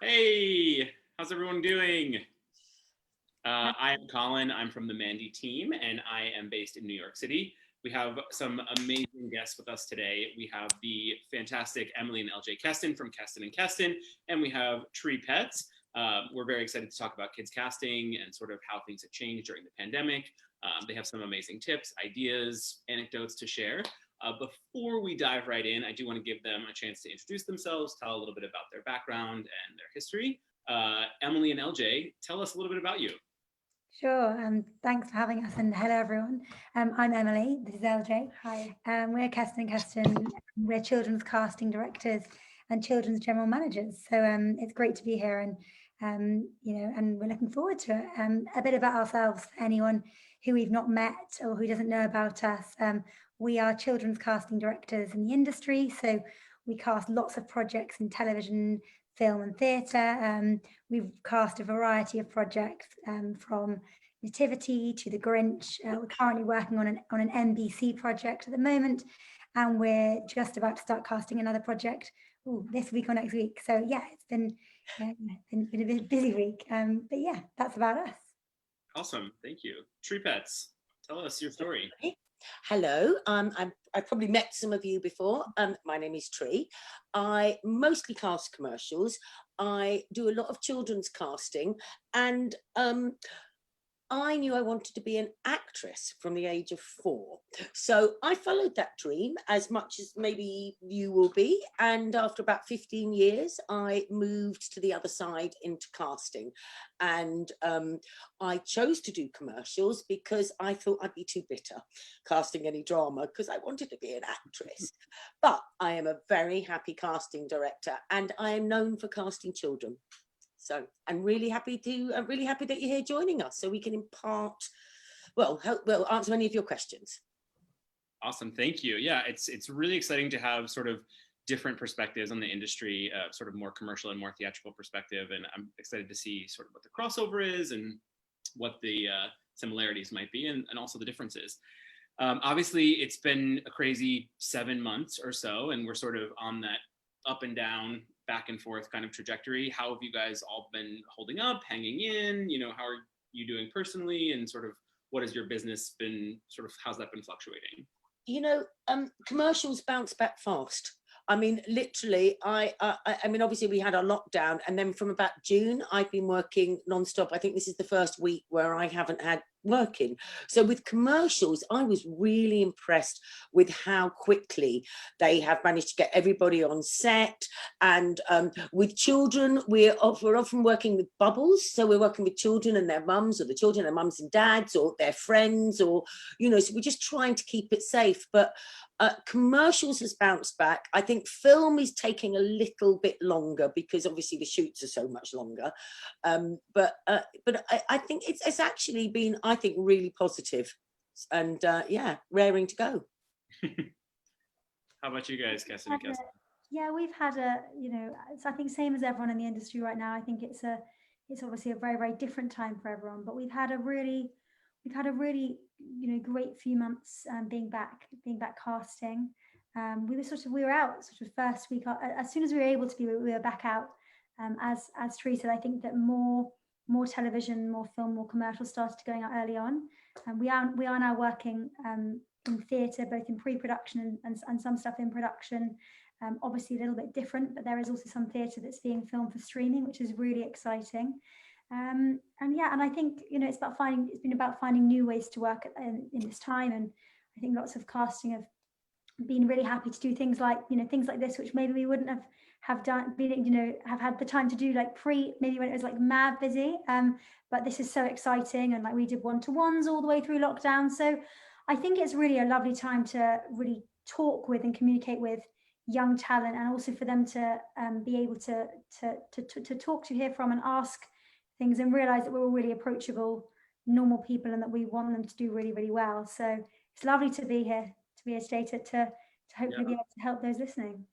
Hey, how's everyone doing? I am Colin. I'm from the Mandy team, and I am based in New York City. We have some amazing guests with us today. We have the fantastic Emily and LJ Keston from Keston and Keston, and we have Tree Pets. We're very excited to talk about kids casting and sort of how things have changed during the pandemic. They have some amazing tips, ideas, anecdotes to share. Before we dive right in, I do want to give them a chance to introduce themselves, tell a little bit about their background and their history. Emily and LJ, tell us a little bit about you. Sure. Thanks for having us, and hello everyone. I'm Emily. This is LJ. Hi. We're Keston and Keston. We're children's casting directors and children's general managers. So it's great to be here, and and we're looking forward to it. A bit about ourselves for anyone who we've not met or who doesn't know about us. We are children's casting directors in the industry, so we cast lots of projects in television, film, and theatre. We've cast a variety of projects from Nativity to The Grinch. We're currently working on an NBC project at the moment, and we're just about to start casting another project this week or next week. So yeah, it's been a busy week. But yeah, that's about us. Awesome, thank you. Tree Pets, tell us your story. Hello, I've probably met some of you before. My name is Tree. I mostly cast commercials. I do a lot of children's casting, and I knew I wanted to be an actress from the age of 4. So I followed that dream as much as maybe you will be. And after about 15 years, I moved to the other side into casting. And I chose to do commercials because I thought I'd be too bitter casting any drama because I wanted to be an actress. But I am a very happy casting director, and I am known for casting children. So I'm really happy that you're here joining us, so we can impart, answer any of your questions. Awesome, thank you. Yeah, it's really exciting to have sort of different perspectives on the industry, sort of more commercial and more theatrical perspective, and I'm excited to see sort of what the crossover is and what the similarities might be, and also the differences. Obviously, it's been a crazy 7 months or so, and we're sort of on that up and down, back and forth kind of trajectory. How have you guys all been holding up, hanging in? How are you doing personally, and sort of what has your business been, sort of how's that been fluctuating? Commercials bounce back fast. I mean, literally, I mean, obviously we had our lockdown, and then from about June, I've been working nonstop. I think this is the first week where I haven't had working. So with commercials, I was really impressed with how quickly they have managed to get everybody on set. And with children, we're often working with bubbles. So we're working with children and their mums, or the children and mums and dads, or their friends, or, so we're just trying to keep it safe. But commercials has bounced back. I think film is taking a little bit longer because obviously the shoots are so much longer. But I think it's actually been, I think, really positive, and raring to go. How about you guys, Keston and Keston? Yeah, we've had it's, I think, same as everyone in the industry right now. I think it's obviously a very, very different time for everyone, but we've had a really great few months being back casting. We were out sort of first week as soon as we were able to be. We were back out. As Tree said, I think that more television, more film, more commercials started going out early on, and we are now working in theatre, both in pre-production and some stuff in production. Obviously a little bit different, but there is also some theatre that's being filmed for streaming, which is really exciting. And I think it's been about finding new ways to work in this time, and I think lots of casting have been really happy to do things like this, which maybe we wouldn't have had the time to do, like maybe when it was like mad busy. But this is so exciting, and like we did one-to-ones all the way through lockdown. So I think it's really a lovely time to really talk with and communicate with young talent, and also for them to be able to talk to, hear from, and ask things, and realize that we're all really approachable, normal people, and that we want them to do really, really well. So it's lovely to be here today to hopefully be able to help those listening.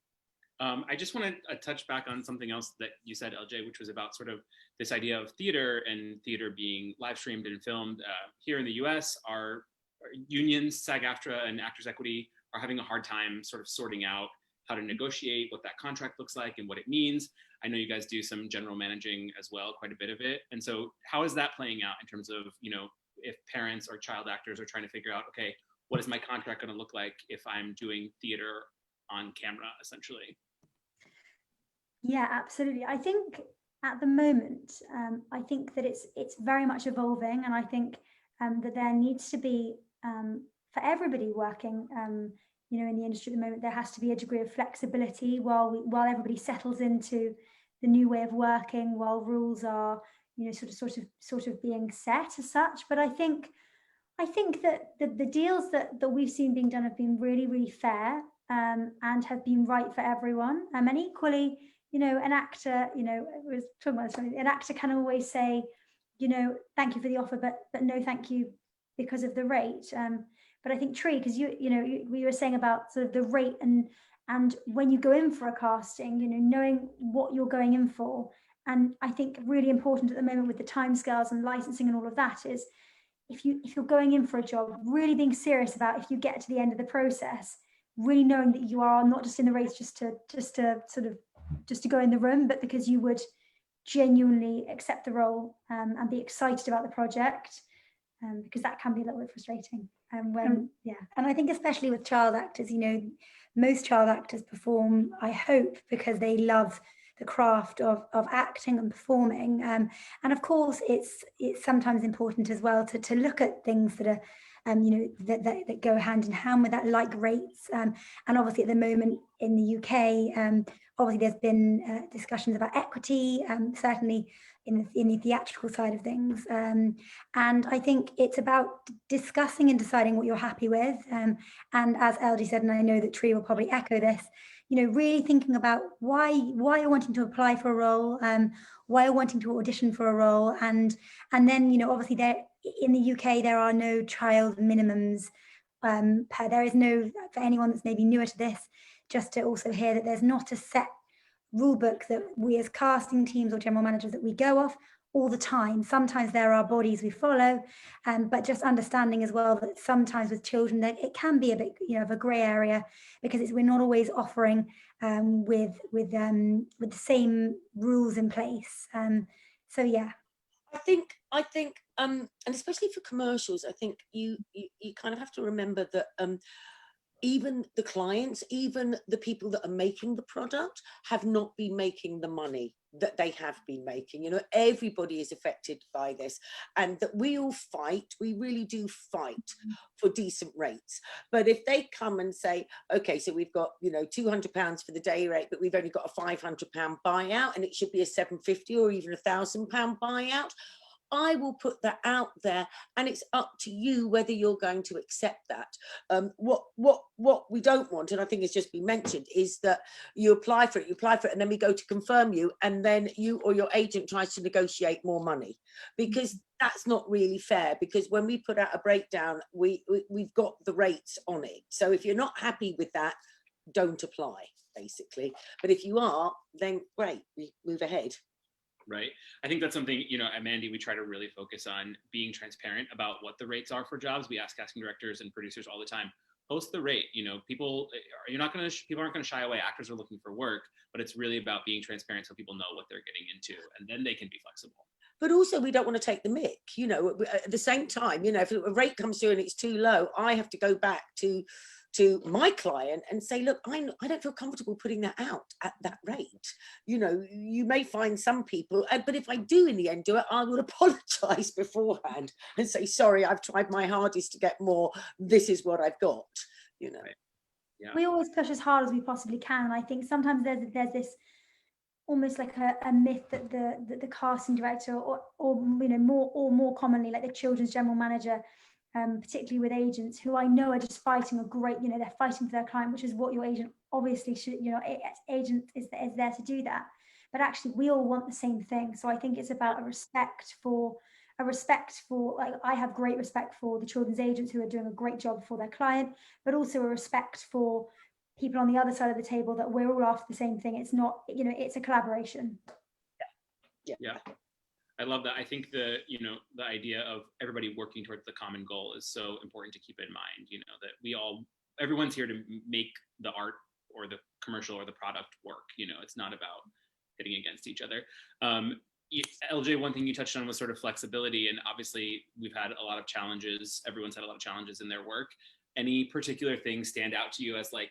I just want to touch back on something else that you said, LJ, which was about sort of this idea of theater, and theater being live streamed and filmed. Here in the US, our unions, SAG-AFTRA and Actors Equity, are having a hard time sort of sorting out how to negotiate, what that contract looks like and what it means. I know you guys do some general managing as well, quite a bit of it. And so how is that playing out in terms of, if parents or child actors are trying to figure out, okay, what is my contract going to look like if I'm doing theater on camera, essentially? Yeah, absolutely. I think at the moment, I think that it's very much evolving, and I think that there needs to be for everybody working, in the industry at the moment, there has to be a degree of flexibility while everybody settles into the new way of working, while rules are, sort of being set as such. But I think that the deals that we've seen being done have been really, really fair, and have been right for everyone. And equally, an actor, we was talking about this, an actor can always say, thank you for the offer, but no, thank you because of the rate. But I think Tree, because we were saying about sort of the rate and when you go in for a casting, knowing what you're going in for. And I think really important at the moment with the timescales and licensing and all of that is, if you're going in for a job, really being serious about, if you get to the end of the process, really knowing that you are not just in the race just to go in the room, but because you would genuinely accept the role, and be excited about the project, because that can be a little bit frustrating. And I think especially with child actors, most child actors perform, I hope, because they love the craft of acting and performing, and of course it's sometimes important as well to look at things that are that go hand in hand with that, like rates, and obviously at the moment in the UK, obviously there's been discussions about equity, certainly in the theatrical side of things, and I think it's about discussing and deciding what you're happy with, and as LG said, and I know that Tree will probably echo this, really thinking about why you're wanting to apply for a role, why you're wanting to audition for a role, and then obviously there in the UK there are no child minimums. There is no, for anyone that's maybe newer to this, just to also hear that there's not a set rule book that we as casting teams or general managers that we go off all the time. Sometimes there are bodies we follow, but just understanding as well that sometimes with children that it can be a bit of a grey area, because we're not always offering with the same rules in place. So yeah. I think and especially for commercials, I think you kind of have to remember that even the clients, even the people that are making the product, have not been making the money that they have been making. Everybody is affected by this, and that we all fight, we really do fight for decent rates. But if they come and say, okay, so we've got £200 for the day rate, but we've only got a £500 buyout, and it should be a £750 or even £1,000 buyout, I will put that out there, and it's up to you whether you're going to accept that. What we don't want, and I think it's just been mentioned, is that you apply for it, and then we go to confirm you, and then you or your agent tries to negotiate more money, because that's not really fair. Because when we put out a breakdown, we've got the rates on it. So if you're not happy with that, don't apply, basically. But if you are, then great, we move ahead. Right. I think that's something, at Mandy, we try to really focus on being transparent about what the rates are for jobs. We ask casting directors and producers all the time, post the rate. People aren't going to shy away. Actors are looking for work, but it's really about being transparent so people know what they're getting into, and then they can be flexible. But also, we don't want to take the mick, at the same time, if a rate comes through and it's too low, I have to go back to my client and say, look, I don't feel comfortable putting that out at that rate. You may find some people, but if I do in the end do it, I will apologize beforehand and say, sorry, I've tried my hardest to get more. This is what I've got, Right. Yeah. We always push as hard as we possibly can. And I think sometimes there's this almost like a myth that the casting director or more commonly like the children's general manager, particularly with agents who I know are just fighting a great, they're fighting for their client, which is what your agent obviously should, agent is there to do that. But actually we all want the same thing. So I think it's about a respect for, like, I have great respect for the children's agents who are doing a great job for their client, but also a respect for people on the other side of the table, that we're all after the same thing. It's not, it's a collaboration. Yeah. I love that. I think the idea of everybody working towards the common goal is so important to keep in mind, that everyone's here to make the art the commercial or the product work. You know, it's not about hitting against each other. LJ, one thing you touched on was sort of flexibility, and obviously we've had a lot of challenges. Everyone's had a lot of challenges in their work. Any particular things stand out to you as like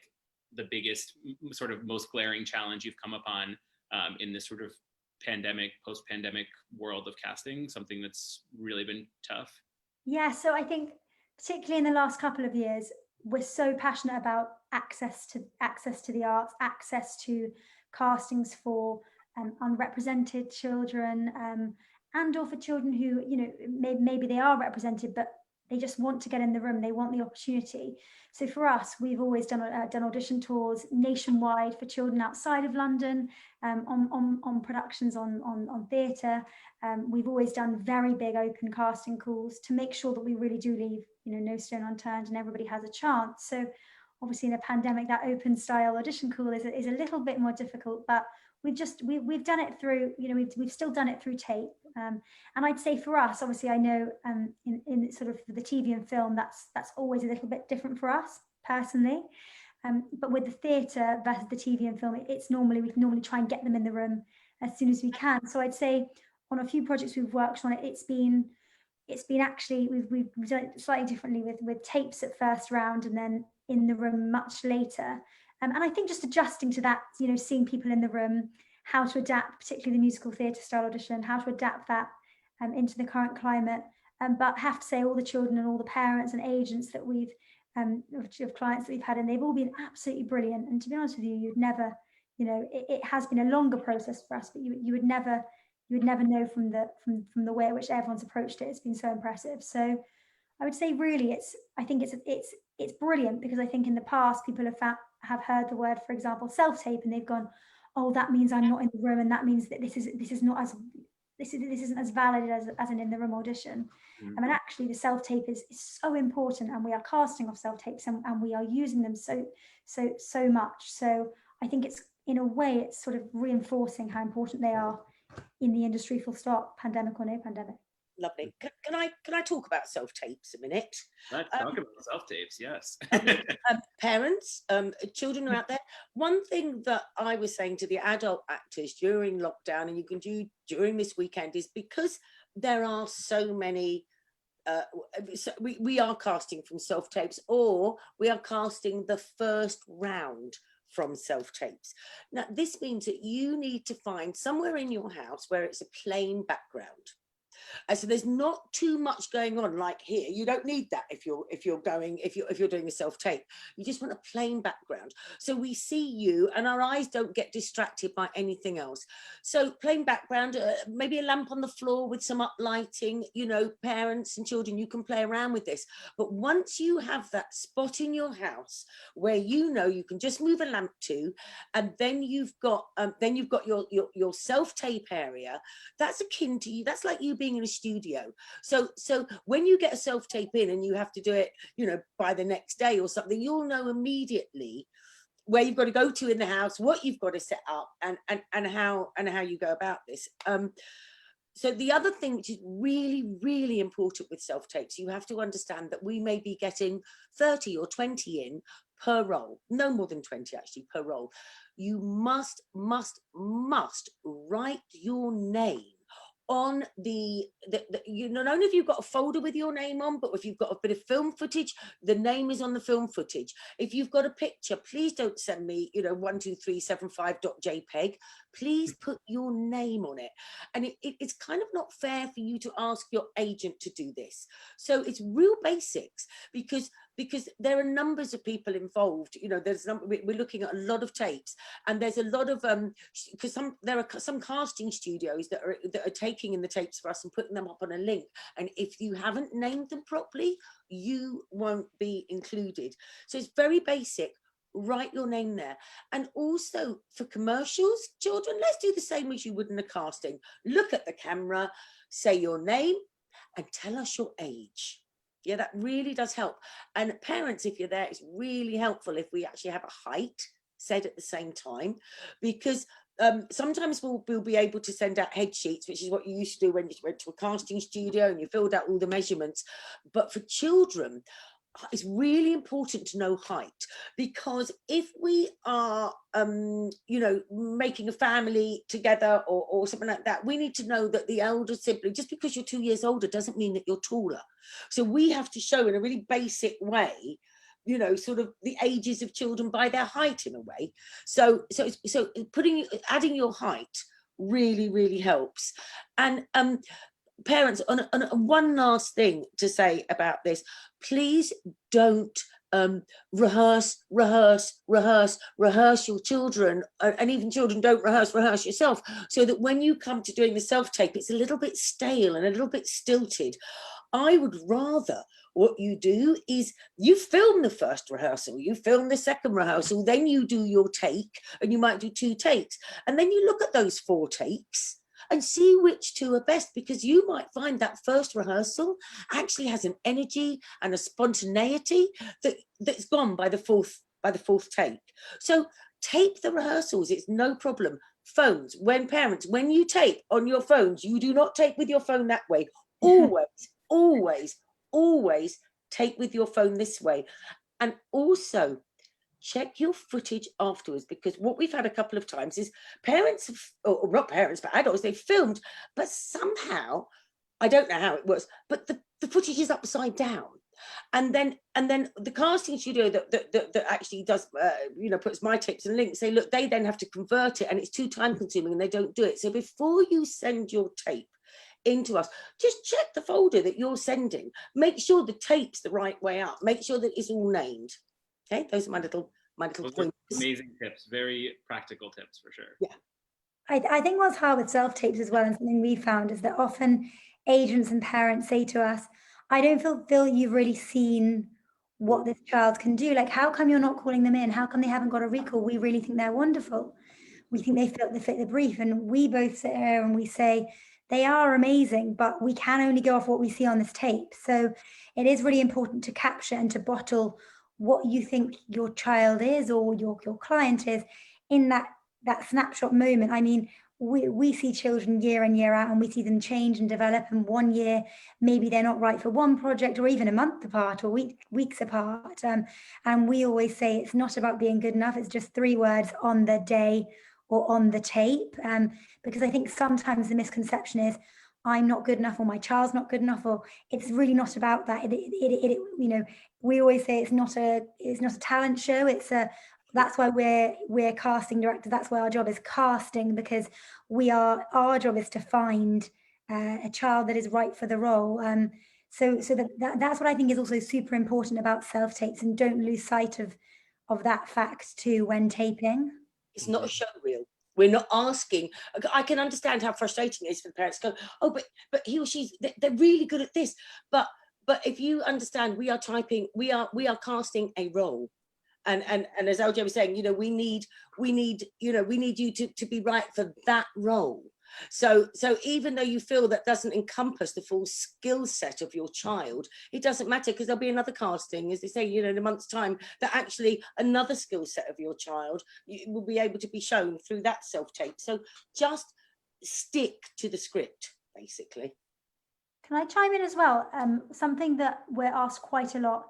the biggest, sort of most glaring challenge you've come upon in this sort of pandemic, post-pandemic world of casting? Something that's really been tough? Yeah, so I think particularly in the last couple of years, we're so passionate about access to the arts, access to castings for unrepresented children, and or for children who, you know, maybe they are represented, but they just want to get in the room, they want the opportunity. So for us, we've always done audition tours nationwide for children outside of London, on productions, on theatre. We've always done very big open casting calls to make sure that we really do leave, you know, no stone unturned and everybody has a chance. So obviously in a pandemic, that open style audition call is a little bit more difficult, but we've done it through, you know, we've still done it through tape. And I'd say for us, obviously, I know in sort of the TV and film, that's always a little bit different for us personally. But with the theatre versus the TV and film, we can normally try and get them in the room as soon as we can. So I'd say on a few projects we've worked on, it's been actually, we've done it slightly differently with tapes at first round and then in the room much later. And I think just adjusting to that, you know, seeing people in the room, how to adapt, particularly the musical theatre style audition, how to adapt that into the current climate. But I have to say all the children and all the parents and agents that we've, of clients that we've had, and they've all been absolutely brilliant. And to be honest with you, you'd never, you know, it has been a longer process for us, but you would never know from the way in which everyone's approached it. It's been so impressive. So I would say really I think it's brilliant, because I think in the past people have heard the word, for example, self-tape, and they've gone, oh, that means I'm not in the room, and that means that this isn't as valid as an in the room audition. Mm-hmm. And actually the self-tape is so important, and we are casting off self-tapes and we are using them so much. So I think it's, in a way, it's sort of reinforcing how important they are in the industry, full stop, pandemic or no pandemic. Lovely. Can I talk about self-tapes a minute? Let's talk about self-tapes, yes. Parents, children are out there. One thing that I was saying to the adult actors during lockdown, and you can do during this weekend, is because there are so many, we are casting from self-tapes, or we are casting the first round from self-tapes. Now, this means that you need to find somewhere in your house where it's a plain background. So there's not too much going on like here. You don't need that if you're doing a self-tape. You just want a plain background, so we see you and our eyes don't get distracted by anything else. So plain background, maybe a lamp on the floor with some uplighting. You know, parents and children, you can play around with this. But once you have that spot in your house where you know you can just move a lamp to, and then you've got your self-tape area, that's akin to you. That's like you being in a studio. So when you get a self-tape in and you have to do it, you know, by the next day or something, you'll know immediately where you've got to go to in the house, what you've got to set up, and how you go about this. So the other thing which is really, really important with self-tapes, you have to understand that we may be getting 30 or 20 in per role, no more than 20 actually per role. You must write your name on the you not only have you got a folder with your name on, but if you've got a bit of film footage, the name is on the film footage. If you've got a picture, please don't send me, you know, 12375.jpg. Please put your name on it. And it's kind of not fair for you to ask your agent to do this. So it's real basics, because there are numbers of people involved. You know, we're looking at a lot of tapes, and there's a lot of because there are some casting studios that are taking in the tapes for us and putting them up on a link, and if you haven't named them properly, you won't be included. So it's very basic. Write your name there. And also for commercials, children, let's do the same as you would in a casting. Look at the camera, say your name, and tell us your age. Yeah, that really does help. And parents, if you're there, it's really helpful if we actually have a height said at the same time, because sometimes we'll be able to send out head sheets, which is what you used to do when you went to a casting studio and you filled out all the measurements. But for children, it's really important to know height, because if we are you know, making a family together or something like that, we need to know that the elder sibling, just because you're 2 years older doesn't mean that you're taller. So we have to show in a really basic way, you know, sort of the ages of children by their height in a way. So adding your height really helps. And parents, on one last thing to say about this, please don't rehearse your children, and even children don't rehearse yourself, so that when you come to doing the self-tape, it's a little bit stale and a little bit stilted. I would rather what you do is you film the first rehearsal, you film the second rehearsal, then you do your take, and you might do 2 takes, and then you look at those 4 takes and see which 2 are best, because you might find that first rehearsal actually has an energy and a spontaneity that's gone by the fourth take. So tape the rehearsals, it's no problem. Phones, when you tape on your phones, you do not tape with your phone that way. Always tape with your phone this way. And also check your footage afterwards, because what we've had a couple of times is parents, or not parents, but adults, they've filmed, but somehow, I don't know how it works, but the footage is upside down. And then the casting studio that actually does, you know, puts my tips and links, say, look, they then have to convert it, and it's too time consuming, and they don't do it. So before you send your tape into us, just check the folder that you're sending, make sure the tape's the right way up, make sure that it's all named. Okay, those are my little points. Amazing tips, very practical tips for sure. Yeah, I think what's hard with self-tapes as well, and something we found, is that often agents and parents say to us, I don't feel you've really seen what this child can do. Like, how come you're not calling them in? How come they haven't got a recall? We really think they're wonderful. We think they fit the brief. And we both sit here and we say, they are amazing, but we can only go off what we see on this tape. So it is really important to capture and to bottle what you think your child is or your client is in that snapshot moment. I mean, we see children year in, year out, and we see them change and develop. And one year, maybe they're not right for one project, or even a month apart, or weeks apart. And we always say it's not about being good enough. It's just 3 words on the day or on the tape. Because I think sometimes the misconception is, I'm not good enough, or my child's not good enough, or it's really not about that. You know, we always say it's not a talent show. That's why we're casting directors. That's why our job is casting, because our job is to find a child that is right for the role. So that's what I think is also super important about self-tapes, and don't lose sight of that fact too when taping. it's not a show reel. We're not asking. I can understand how frustrating it is for the parents to go, oh, but he or she's, they're really good at this. But if you understand, we are casting a role. And as LJ was saying, you know, we need you to be right for that role. So even though you feel that doesn't encompass the full skill set of your child, it doesn't matter, because there'll be another casting, as they say, you know, in a month's time, that actually another skill set of your child will be able to be shown through that self-tape. So just stick to the script, basically. Can I chime in as well? Something that we're asked quite a lot,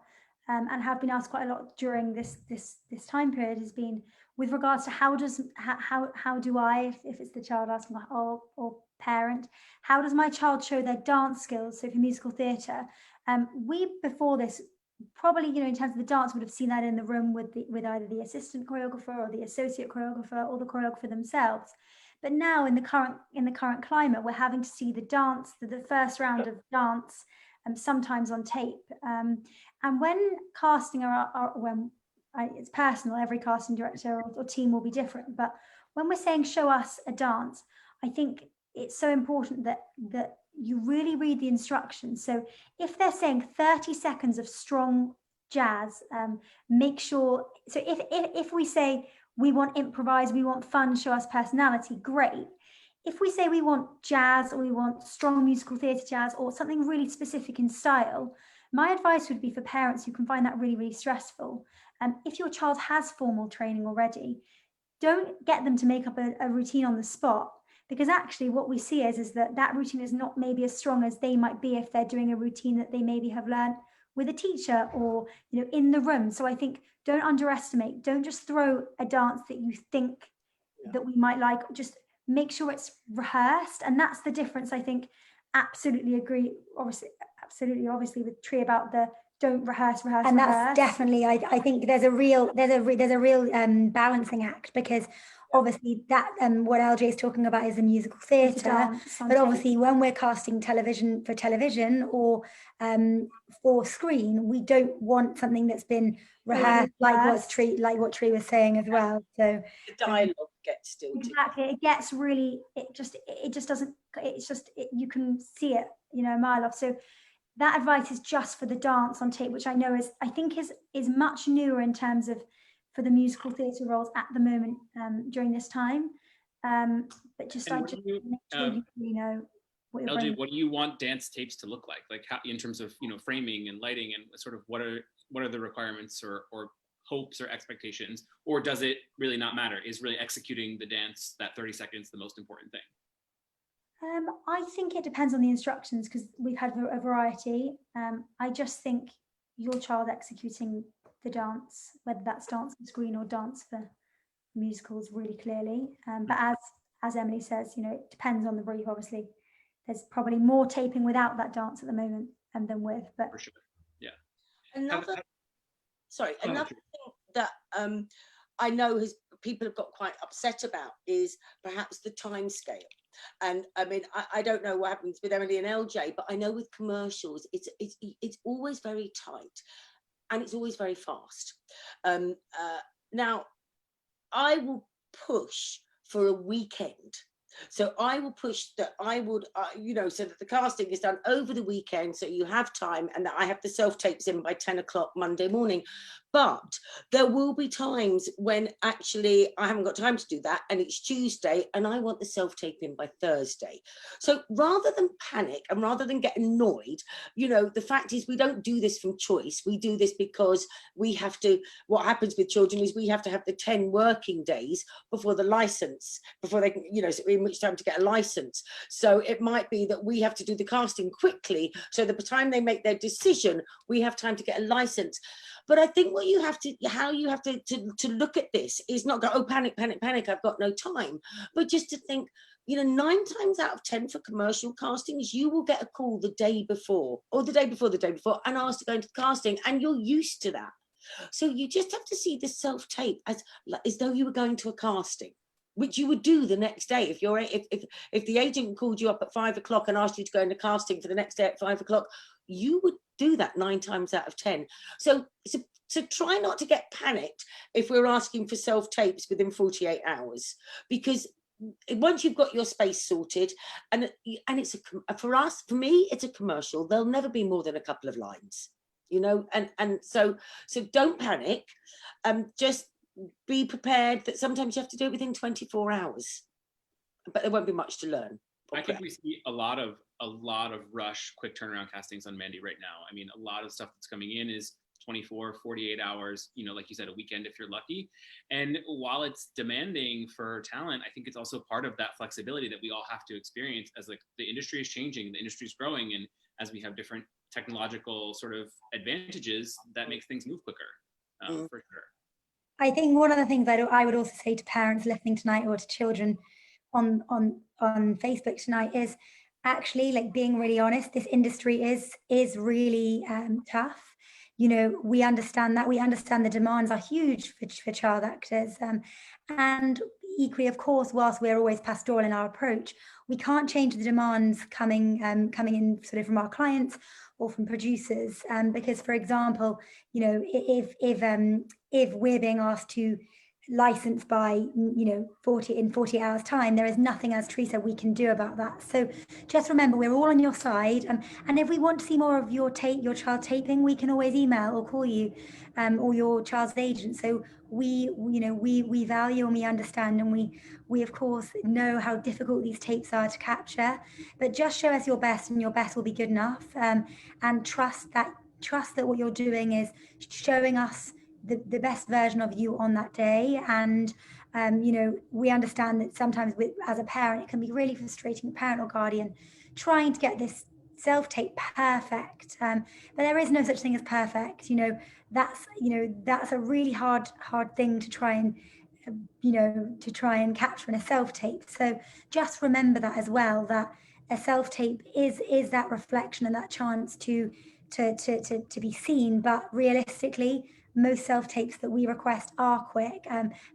and have been asked quite a lot during this time period, has been with regards to how do I, if it's the child asking, or parent, how does my child show their dance skills? So for musical theatre, we before this probably, you know, in terms of the dance, would have seen that in the room with either the assistant choreographer or the associate choreographer or the choreographer themselves. But now in the current climate, we're having to see the dance, the first round of dance, sometimes on tape. And when casting it's personal, every casting director or team will be different. But when we're saying show us a dance, I think it's so important that you really read the instructions. So if they're saying 30 seconds of strong jazz, make sure. So if we say we want improvise, we want fun, show us personality, great. If we say we want jazz, or we want strong musical theatre jazz, or something really specific in style, my advice would be for parents who can find that really, really stressful. If your child has formal training already, don't get them to make up a routine on the spot, because actually what we see is that routine is not maybe as strong as they might be if they're doing a routine that they maybe have learned with a teacher or, you know, in the room. So I think don't underestimate, don't just throw a dance that you think that we might like, just make sure it's rehearsed. And that's the difference, I think. Absolutely agree, obviously with Tree about the don't rehearse, and that's definitely, I think there's a real balancing act, because obviously that what LJ is talking about is the musical theatre, but obviously when we're casting television for television or for screen, we don't want something that's been rehearsed, like what Tree was saying as well. So the dialogue gets stilted. Exactly, it gets really, it just doesn't, you can see it, you know, a mile off. So that advice is just for the dance on tape, which I know I think is much newer in terms of for the musical theatre roles at the moment during this time. But just make sure you know what you're LJ, what do you want dance tapes to look like? Like how, in terms of, you know, framing and lighting, and sort of what are the requirements or hopes or expectations, or does it really not matter? Is really executing the dance, that 30 seconds, the most important thing? I think it depends on the instructions, because we've had a variety. I just think your child executing the dance, whether that's dance for screen or dance for musicals, really clearly. But as Emily says, you know, it depends on the brief. Obviously, there's probably more taping without that dance at the moment than with. But for sure, yeah. Another thing that I know people have got quite upset about is perhaps the time scale. And I mean, I don't know what happens with Emily and LJ, but I know with commercials, it's always very tight and it's always very fast. Now, I will push for a weekend. So I will push that I would, you know, so that the casting is done over the weekend, so you have time, and that I have the self-tapes in by 10 o'clock Monday morning. But there will be times when actually I haven't got time to do that, and it's Tuesday, and I want the self-tape in by Thursday. So rather than panic and rather than get annoyed, you know, the fact is we don't do this from choice. We do this because we have to, what happens with children is we have to have the 10 working days before the license, before they can, you know, in which time to get a license. So it might be that we have to do the casting quickly, so that by the time they make their decision, we have time to get a license. But I think what you have to, how you have to look at this is not go, oh, panic, panic, panic, I've got no time. But just to think, you know, 9 times out of 10 for commercial castings, you will get a call the day before or the day before and asked to go into the casting, and you're used to that. So you just have to see the self-tape as though you were going to a casting, which you would do the next day. If the agent called you up at 5 o'clock and asked you to go into casting for the next day at 5 o'clock, you would do that 9 times out of 10. So try not to get panicked if we're asking for self-tapes within 48 hours, because once you've got your space sorted, and it's for me, it's a commercial. There'll never be more than a couple of lines, you know, and so don't panic. Just be prepared that sometimes you have to do it within 24 hours, but there won't be much to learn. I think we see a lot of rush, quick turnaround castings on Mandy right now. I mean, a lot of stuff that's coming in is 24, 48 hours, you know, like you said, a weekend if you're lucky. And while it's demanding for talent, I think it's also part of that flexibility that we all have to experience as like the industry is changing, the industry is growing, and as we have different technological sort of advantages, that makes things move quicker, for sure. I think one of the things I would also say to parents listening tonight, or to children on Facebook tonight, is actually, like, being really honest. This industry is really tough. You know, we understand that. We understand the demands are huge for child actors, and equally, of course, whilst we're always pastoral in our approach, we can't change the demands coming in sort of from our clients or from producers, because, for example, you know, if we're being asked to license by, you know, 40 hours time, there is nothing, as Teresa, we can do about that. So just remember, we're all on your side, and if we want to see more of your child taping, we can always email or call you, or your child's agent. So we value and we understand, and we of course know how difficult these tapes are to capture, but just show us your best, and your best will be good enough, and trust that what you're doing is showing us the best version of you on that day. And you know, we understand that sometimes as a parent, it can be really frustrating, a parent or guardian, trying to get this self-tape perfect, but there is no such thing as perfect. That's that's a really hard thing to try and capture in a self-tape. So just remember that as well, that a self-tape is that reflection and that chance to be seen. But realistically, most self-tapes that we request are quick,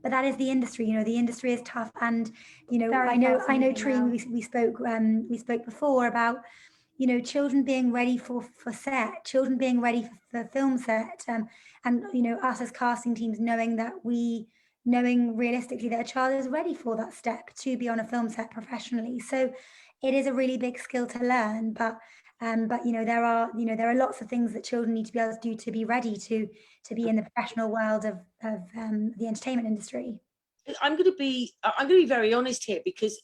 but that is the industry. The industry is tough, and Very I know fast-moving Tree, now. we spoke before about children being ready for set, children being ready for film set, and us as casting teams knowing realistically that a child is ready for that step to be on a film set professionally. So it is a really big skill to learn, but there are lots of things that children need to be able to do to be ready to be in the professional world of the entertainment industry. I'm going to be very honest here, because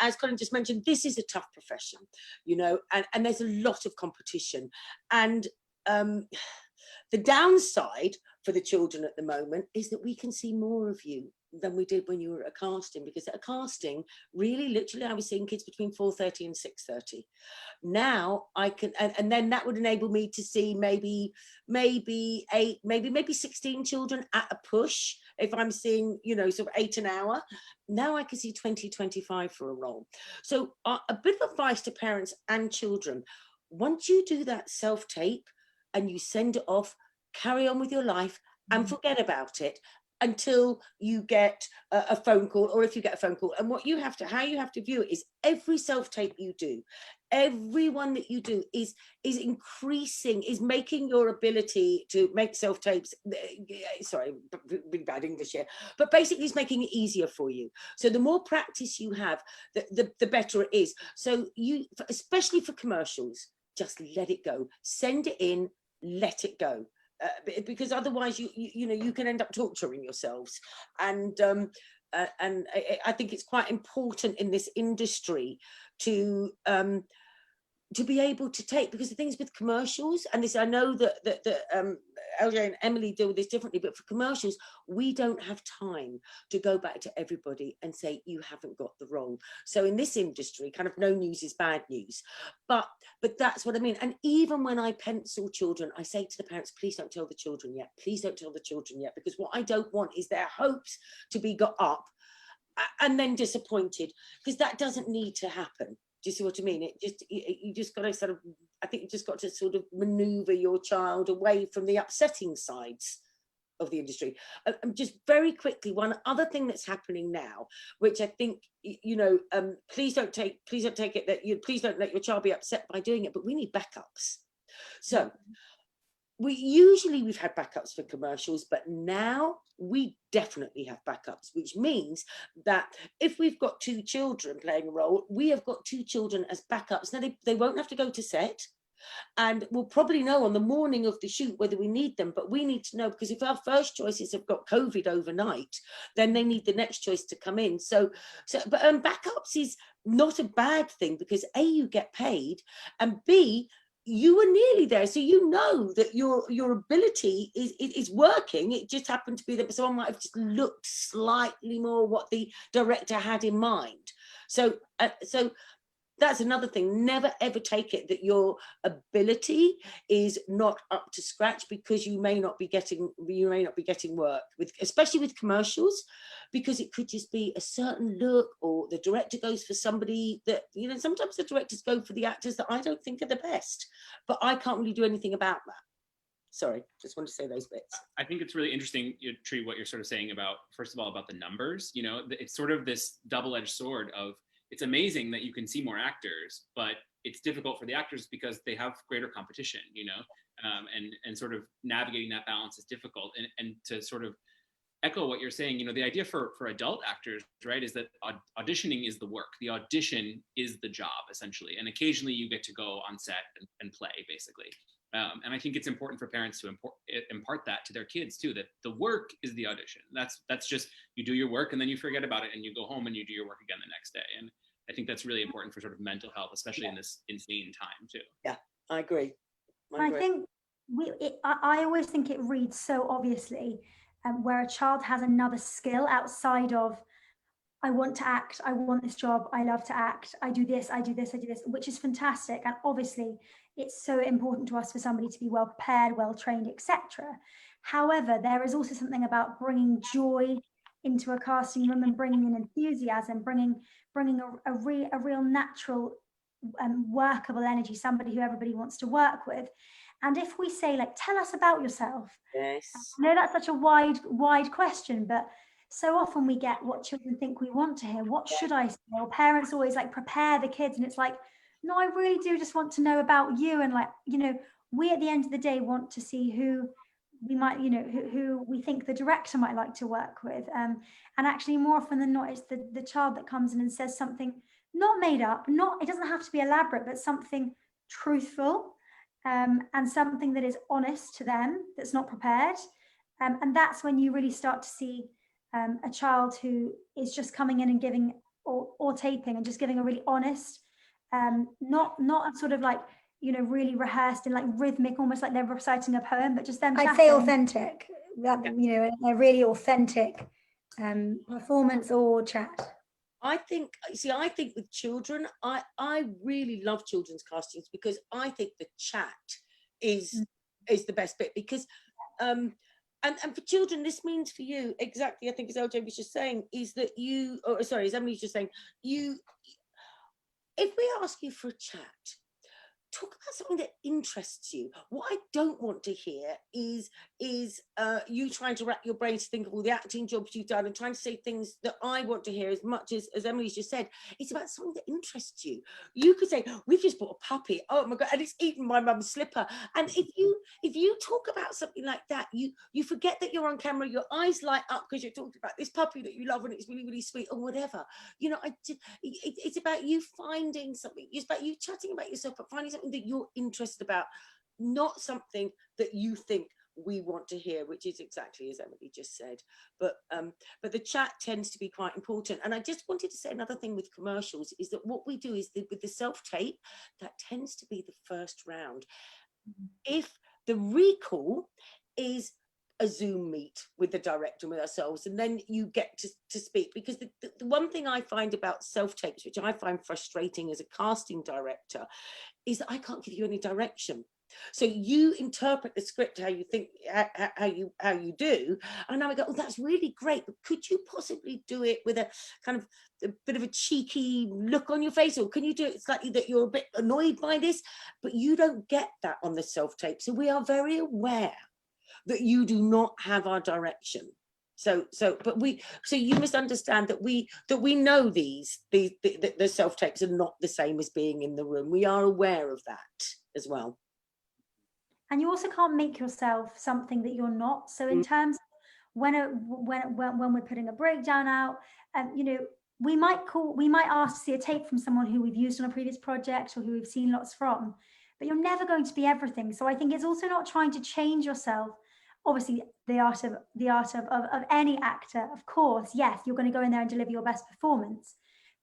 as Colin just mentioned, this is a tough profession, and there's a lot of competition, and the downside for the children at the moment is that we can see more of you than we did when you were at a casting, because at a casting, really, literally, I was seeing kids between 4:30 and 6:30. Now I can, and then that would enable me to see maybe 8, maybe 16 children at a push. If I'm seeing, sort of 8 an hour, now I can see 20, 25 for a role. So a bit of advice to parents and children: once you do that self-tape and you send it off, carry on with your life and forget about it until you get a phone call, or if you get a phone call. And how you have to view it is, every self-tape you do, every one that you do is increasing, is making your ability to make self-tapes, sorry, really bad English here, but basically it's making it easier for you. So the more practice you have, the better it is. So especially for commercials, just let it go, send it in, let it go. Because otherwise you can end up torturing yourselves, and I think it's quite important in this industry to be able to take, because the things with commercials, and this, I know that LJ and Emily deal with this differently, but for commercials, we don't have time to go back to everybody and say, you haven't got the role. So in this industry, kind of no news is bad news, but that's what I mean. And even when I pencil children, I say to the parents, please don't tell the children yet, please don't tell the children yet, because what I don't want is their hopes to be got up and then disappointed, because that doesn't need to happen. Do you see what I mean? You just got to sort of, I think you just got to sort of maneuver your child away from the upsetting sides of the industry. Just very quickly, one other thing that's happening now, which I think, please don't take it that please don't let your child be upset by doing it, but we need backups. So we've had backups for commercials, but now we definitely have backups, which means that if we've got 2 children playing a role, we have got 2 children as backups. Now they won't have to go to set, and we'll probably know on the morning of the shoot whether we need them, but we need to know, because if our first choices have got COVID overnight, then they need the next choice to come in. But backups is not a bad thing, because A, you get paid, and B, you were nearly there, so that your ability is working. It just happened to be that someone might have just looked slightly more what the director had in mind. So that's another thing. Never ever take it that your ability is not up to scratch because you may not be getting work with, especially with commercials, because it could just be a certain look, or the director goes for somebody that, sometimes the directors go for the actors that I don't think are the best, but I can't really do anything about that. Sorry, just want to say those bits. I think it's really interesting, Tree, what you're sort of saying about, first of all, about the numbers. It's sort of this double-edged sword of, it's amazing that you can see more actors, but it's difficult for the actors because they have greater competition, and sort of navigating that balance is difficult. And to sort of echo what you're saying, the idea for adult actors, right, is that auditioning is the work. The audition is the job, essentially. And occasionally you get to go on set and play, basically. And I think it's important for parents to impart that to their kids too, that the work is the audition. That's just, you do your work and then you forget about it and you go home and you do your work again the next day. And I think that's really important for sort of mental health, especially in this insane time too. Yeah, I agree. I think I always think it reads so obviously, where a child has another skill outside of I want to act, I want this job, I love to act, I do this, I do this, I do this, which is fantastic. And obviously it's so important to us for somebody to be well prepared, well trained, etc. However, there is also something about bringing joy into a casting room and bringing in enthusiasm, bringing a real natural workable energy, somebody who everybody wants to work with. And if we say, like, tell us about yourself, Yes. I know that's such a wide question, but so often we get what children think we want to hear. What should I say? Or parents always like prepare the kids, and it's like, no, I really do just want to know about you. And like, you know, we at the end of the day want to see who we might, you know, who we think the director might like to work with. And actually, more often than not, it's the child that comes in and says something not made up, it doesn't have to be elaborate, but something truthful, and something that is honest to them, that's not prepared. And that's when you really start to see a child who is just coming in and giving or taping and just giving a really honest, not a sort of like, you know, really rehearsed and like rhythmic, almost like they're reciting a poem, but just them I'd chatting. say authentic, that, you know, a really authentic performance or chat. I think with children, I really love children's castings because I think the chat is the best bit, because and for children, this means for you exactly, I think, as LJ was just saying, is that you, or sorry, as Emily was just saying, if we ask you for a chat, talk about something that interests you. What I don't want to hear is you trying to rack your brain to think of all the acting jobs you've done and trying to say things that I want to hear. As much as Emily's just said, it's about something that interests you. You could say, we've just bought a puppy, oh my god, and it's eaten my mum's slipper. And if you talk about something like that, you forget that you're on camera, your eyes light up because you're talking about this puppy that you love and it's really, really sweet, or whatever. You know, it's about you finding something. It's about you chatting about yourself, but finding something that you're interested about, not something that you think we want to hear, which is exactly as Emily just said. But the chat tends to be quite important. And I just wanted to say another thing with commercials is that what we do is with the self-tape, that tends to be the first round. If the recall is a Zoom meet with the director and with ourselves, and then you get to speak, because the one thing I find about self-tapes, which I find frustrating as a casting director, is that I can't give you any direction. So you interpret the script how you think, how you do, and now I go, oh, that's really great, but could you possibly do it with a kind of a bit of a cheeky look on your face, or can you do it slightly that you're a bit annoyed by this? But you don't get that on the self-tape, so we are very aware that you do not have our direction. So you must understand that we know the self-tapes are not the same as being in the room. We are aware of that as well. And you also can't make yourself something that you're not. So in terms of when we're putting a breakdown out, you know, we might ask to see a tape from someone who we've used on a previous project or who we've seen lots from, but you're never going to be everything. So I think it's also not trying to change yourself. Obviously, the art of any actor, of course, yes, you're going to go in there and deliver your best performance,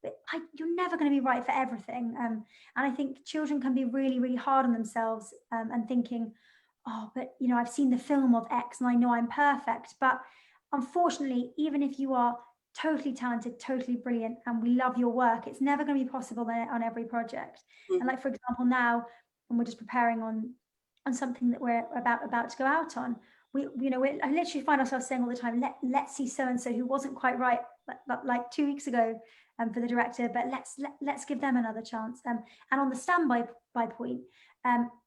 but you're never going to be right for everything. And I think children can be really, really hard on themselves, and thinking, oh, but you know, I've seen the film of X and I know I'm perfect. But unfortunately, even if you are totally talented, totally brilliant, and we love your work, it's never going to be possible on every project. And like, for example, now, when we're just preparing on something that we're about to go out on, we literally find ourselves saying all the time, let's see so and so who wasn't quite right like 2 weeks ago for the director, but let's give them another chance. And on the standby point,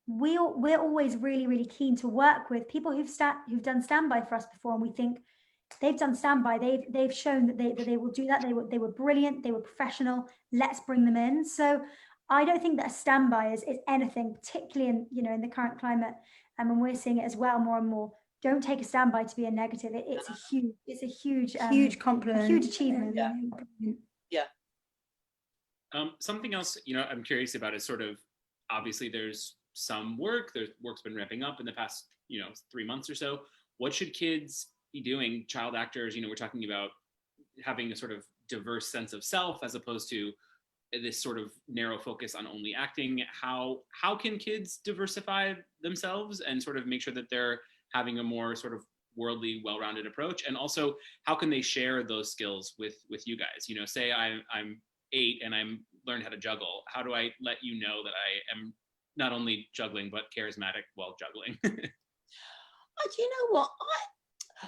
we're always really, really keen to work with people who've done standby for us before, and we think they've done standby, they've shown that they will do that, they were brilliant, they were professional, let's bring them in. So I don't think that a standby is anything, particularly in the current climate, and we're seeing it as well more and more. Don't take a standby to be a negative. It's a huge compliment, a huge achievement. Yeah. Something else, I'm curious about is sort of, obviously there's work's been ramping up in the past, 3 months or so. What should kids be doing? Child actors, we're talking about having a sort of diverse sense of self as opposed to this sort of narrow focus on only acting. How can kids diversify themselves and sort of make sure that they're having a more sort of worldly, well-rounded approach? And also, how can they share those skills with you guys? You know, say I'm 8 and I'm learned how to juggle. How do I let you know that I am not only juggling but charismatic while juggling? Do you know what?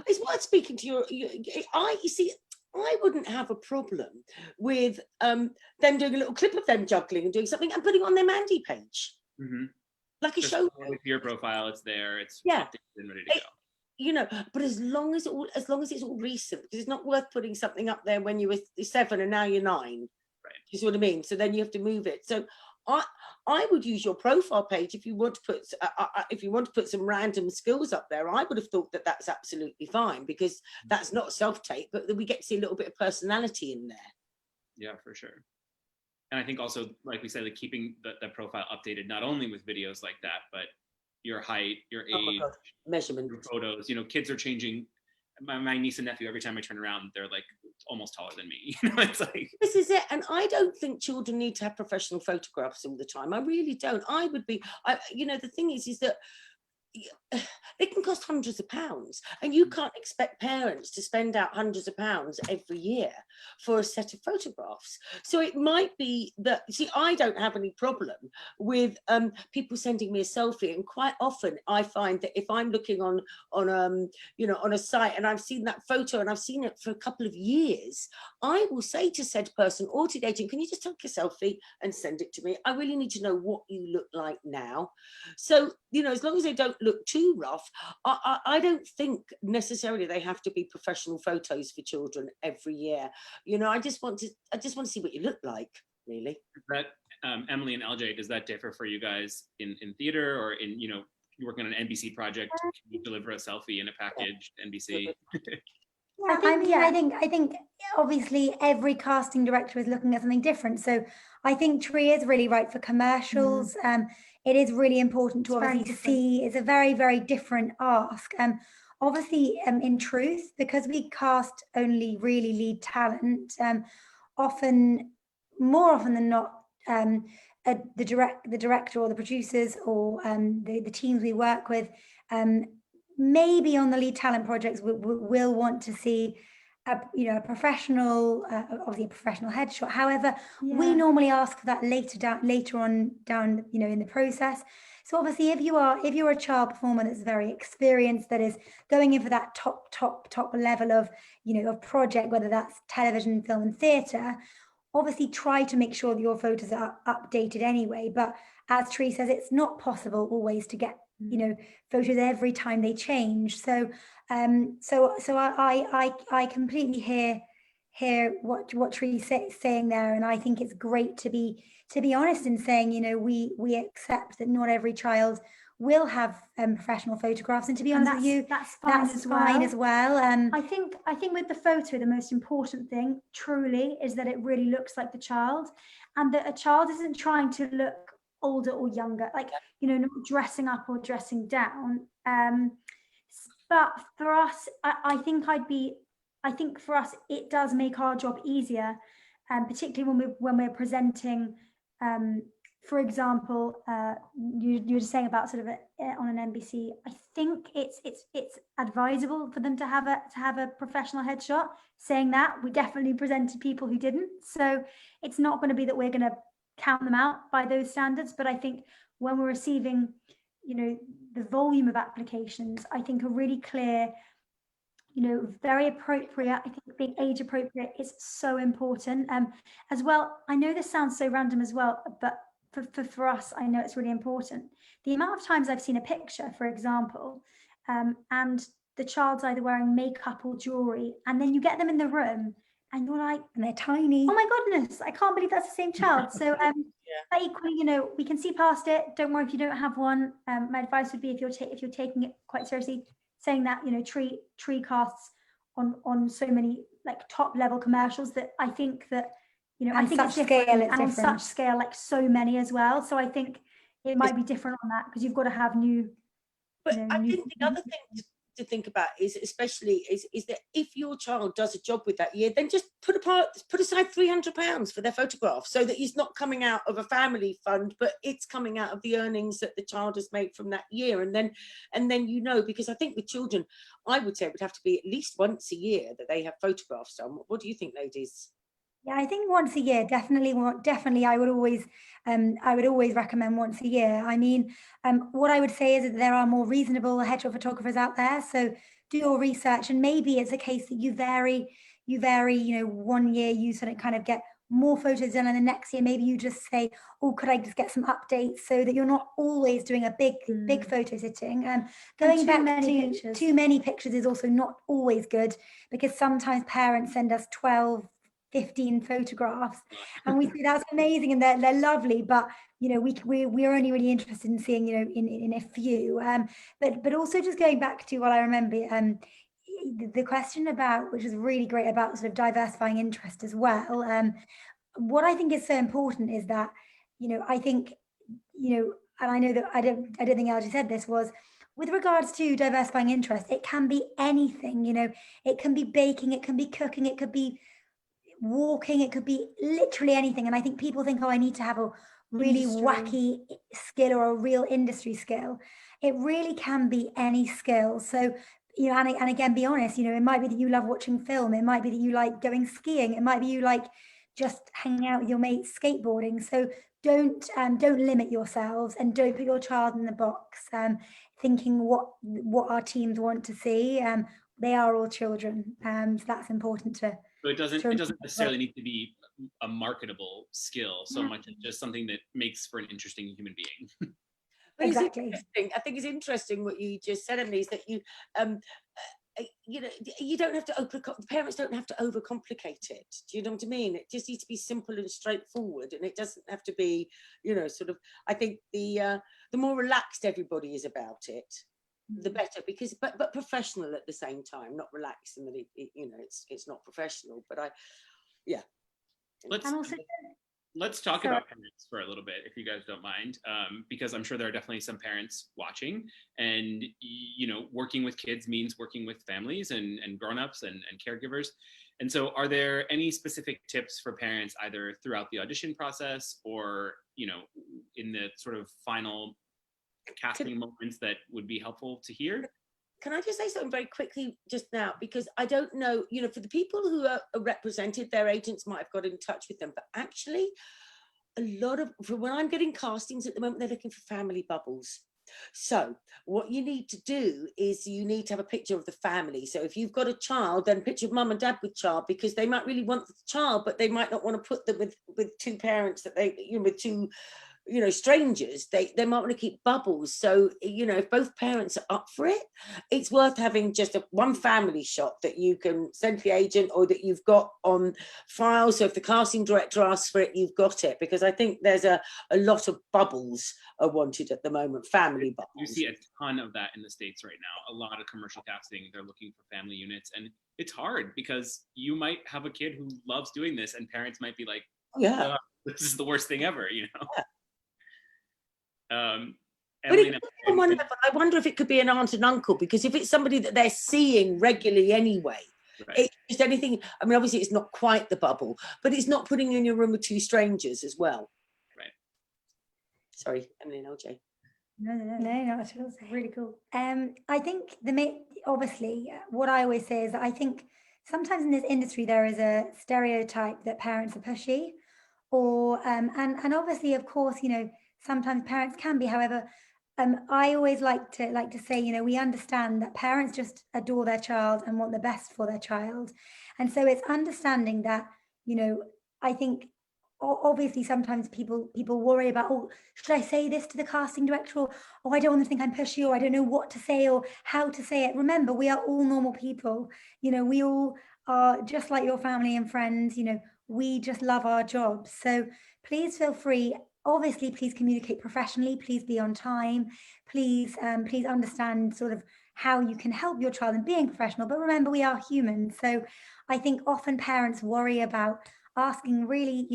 It's worth speaking to you see, I wouldn't have a problem with them doing a little clip of them juggling and doing something and putting it on their Mandy page. Mm-hmm. Like a Just show. with your profile, it's there, it's Yeah. updated and ready to go. You know, but as long as it's all recent, because it's not worth putting something up there when you were 7 and now you're 9. Right. You see what I mean? So then you have to move it. So I would use your profile page if you want to put some random skills up there. I would have thought that that's absolutely fine, because that's not self-tape, but we get to see a little bit of personality in there. Yeah, for sure. And I think also, like we said, like keeping the profile updated, not only with videos like that, but your height, your age, measurement, your photos. You know, kids are changing. My niece and nephew, every time I turn around, they're like almost taller than me. You know, it's like, this is it. And I don't think children need to have professional photographs all the time. I really don't. You know, the thing is that it can cost hundreds of pounds, and you can't expect parents to spend out hundreds of pounds every year for a set of photographs. So it might be that, see, I don't have any problem with people sending me a selfie, and quite often I find that if I'm looking on you know, on a site and I've seen that photo and I've seen it for a couple of years, I will say to said person or to the agent, can you just take a selfie and send it to me? I really need to know what you look like now. So, you know, as long as they don't look too rough, I don't think necessarily they have to be professional photos for children every year. You know, I just want to see what you look like, really. that Emily and LJ, does that differ for you guys in theater, or in, you know, you're working on an NBC project, can you deliver a selfie in a package NBC? Yeah, I think obviously every casting director is looking at something different. So I think Tree is really right for commercials. It is really important to obviously see. It's a very, very different ask. Obviously, in truth, because we cast only really lead talent, more often than not, the director or the producers or the teams we work with, maybe on the lead talent projects, we'll want to see a professional, obviously a professional headshot. However, we normally ask for that later on down, you know, in the process. So obviously, if you're a child performer that's very experienced, that is going in for that top level of, you know, of project, whether that's television, film, and theatre, obviously try to make sure that your photos are updated anyway. But as Tree says, it's not possible always to get, you know, photos every time they change. So I completely hear what Tree's saying there, and I think it's great to be honest in saying, you know, we accept that not every child will have professional photographs, and to be honest with you, that's fine as well. I think with the photo, the most important thing truly is that it really looks like the child, and that a child isn't trying to look older or younger, like, you know, not dressing up or dressing down. But for us, I think for us it does make our job easier, particularly when we're presenting. For example, you were just saying about sort of on an NBC. I think it's advisable for them to have a professional headshot. Saying that, we definitely presented people who didn't, so it's not going to be that we're going to count them out by those standards. But I think when we're receiving, you know, the volume of applications, I think a really clear, you know, very appropriate, I think being age appropriate is so important. As well, I know this sounds so random as well, but for us, I know it's really important. The amount of times I've seen a picture, for example, and the child's either wearing makeup or jewelry, and then you get them in the room and you're like, and they're tiny. Oh my goodness, I can't believe that's the same child. So but equally, you know, we can see past it. Don't worry if you don't have one. My advice would be, if you're taking it quite seriously, saying that, you know, Tree casts on so many like top level commercials, that I think that, you know, and I think such scale, and on such scale, like so many as well. So I think it might be different on that, because you've got to have new. But I think the other thing to think about is, especially, is that if your child does a job with that year, then just put aside £300 for their photograph, so that it's not coming out of a family fund, but it's coming out of the earnings that the child has made from that year. And then because I think with children, I would say it would have to be at least once a year that they have photographs done. What do you think, ladies? Yeah, I think once a year, definitely. I would always recommend once a year. I mean, what I would say is that there are more reasonable headshot photographers out there. So do your research, and maybe it's a case that you vary. You know, one year you sort of kind of get more photos done, and the next year maybe you just say, "Oh, could I just get some updates?" So that you're not always doing a big photo sitting. Going back to too many pictures is also not always good, because sometimes parents send us 12, 15 photographs, and we say that's amazing and they're lovely, but you know, we're only really interested in seeing, you know, in a few. But also, just going back to what I remember, the question about, which is really great, about sort of diversifying interest as well. What I think is so important is that, you know, I think, you know, and I know that I don't think Algie said this, was with regards to diversifying interest, it can be anything. You know, it can be baking, it can be cooking, it could be walking, it could be literally anything. And I think people think, oh, I need to have a really wacky skill or a real industry skill. It really can be any skill. So, you know, and again, be honest, you know, it might be that you love watching film, it might be that you like going skiing, it might be you like just hanging out with your mates skateboarding. So don't limit yourselves, and don't put your child in the box, thinking what our teams want to see. They are all children, so that's important to. So it doesn't necessarily need to be a marketable skill so much as just something that makes for an interesting human being. Exactly. I think it's interesting what you just said, Emily, is that you you know, you don't have to parents don't have to overcomplicate it. Do you know what I mean? It just needs to be simple and straightforward, and it doesn't have to be, you know, sort of. I think the more relaxed everybody is about it, the better, because but professional at the same time, not relaxed, and that you know, it's not professional. But Let's talk about parents for a little bit, if you guys don't mind, because I'm sure there are definitely some parents watching, and you know, working with kids means working with families and grown-ups and caregivers. And so are there any specific tips for parents, either throughout the audition process or, you know, in the sort of final casting moments, that would be helpful to hear? Can I just say something very quickly just now? Because I don't know, you know, for the people who are represented, their agents might have got in touch with them, but actually a lot of, for when I'm getting castings at the moment, they're looking for family bubbles. So what you need to do is you need to have a picture of the family. So if you've got a child, then picture of mum and dad with child, because they might really want the child, but they might not want to put them with two parents that they, you know, with two, you know, strangers. They might want to keep bubbles. So, you know, if both parents are up for it, it's worth having just one family shot that you can send to the agent, or that you've got on file. So if the casting director asks for it, you've got it, because I think there's a lot of bubbles are wanted at the moment, family bubbles. You see a ton of that in the States right now. A lot of commercial casting, they're looking for family units, and it's hard because you might have a kid who loves doing this, and parents might be like, yeah, this is the worst thing ever, you know? Yeah. Emily, I wonder if it could be an aunt and uncle, because if it's somebody that they're seeing regularly anyway, right. It's just anything. I mean, obviously it's not quite the bubble, but it's not putting you in your room with two strangers as well. Right. Sorry, Emily and LJ. No, not at all. Really cool. I think obviously what I always say is that I think sometimes in this industry there is a stereotype that parents are pushy, or and obviously, of course, you know, sometimes parents can be. However, I always like to say, you know, we understand that parents just adore their child and want the best for their child, and so it's understanding that, you know, I think obviously sometimes people worry about, oh, should I say this to the casting director, or oh, I don't want to think I'm pushy, or I don't know what to say or how to say it. Remember, we are all normal people. You know, we all are just like your family and friends. You know, we just love our jobs. So please feel free. Obviously, please communicate professionally. Please be on time. Please understand sort of how you can help your child in being professional. But remember, we are humans. So I think often parents worry about asking really,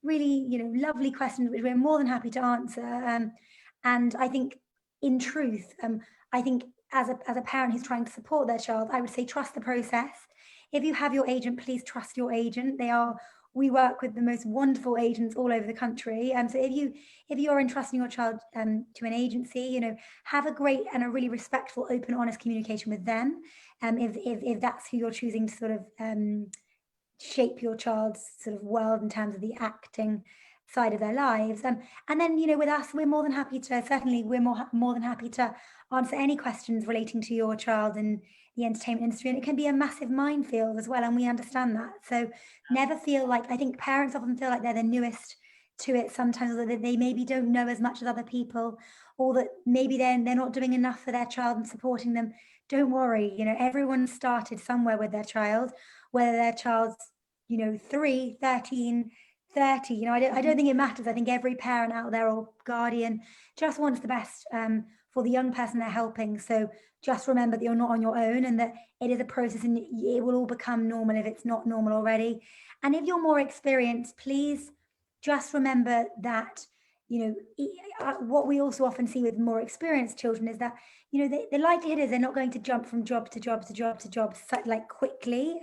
lovely questions, which we're more than happy to answer. And I think, in truth, I think as a parent who's trying to support their child, I would say trust the process. If you have your agent, please trust your agent. We work with the most wonderful agents all over the country. So if you are entrusting your child to an agency, you know, have a great and a really respectful, open, honest communication with them. If that's who you're choosing to sort of shape your child's sort of world in terms of the acting side of their lives. And then, you know, with us, we're more than happy to, certainly we're more than happy to answer any questions relating to your child and the entertainment industry. And it can be a massive minefield as well. And we understand that. So never feel like, I think parents often feel like they're the newest to it sometimes, or that they maybe don't know as much as other people, or that maybe they're not doing enough for their child and supporting them. Don't worry, you know, everyone started somewhere with their child, whether their child's, you know, 3, 13, 30, you know, I don't think it matters. I think every parent out there or guardian just wants the best for the young person they're helping. So just remember that you're not on your own, and that it is a process, and it will all become normal if it's not normal already. And if you're more experienced, please just remember that, you know, what we also often see with more experienced children is that, you know, the likelihood is they're not going to jump from job to job to job to job like quickly.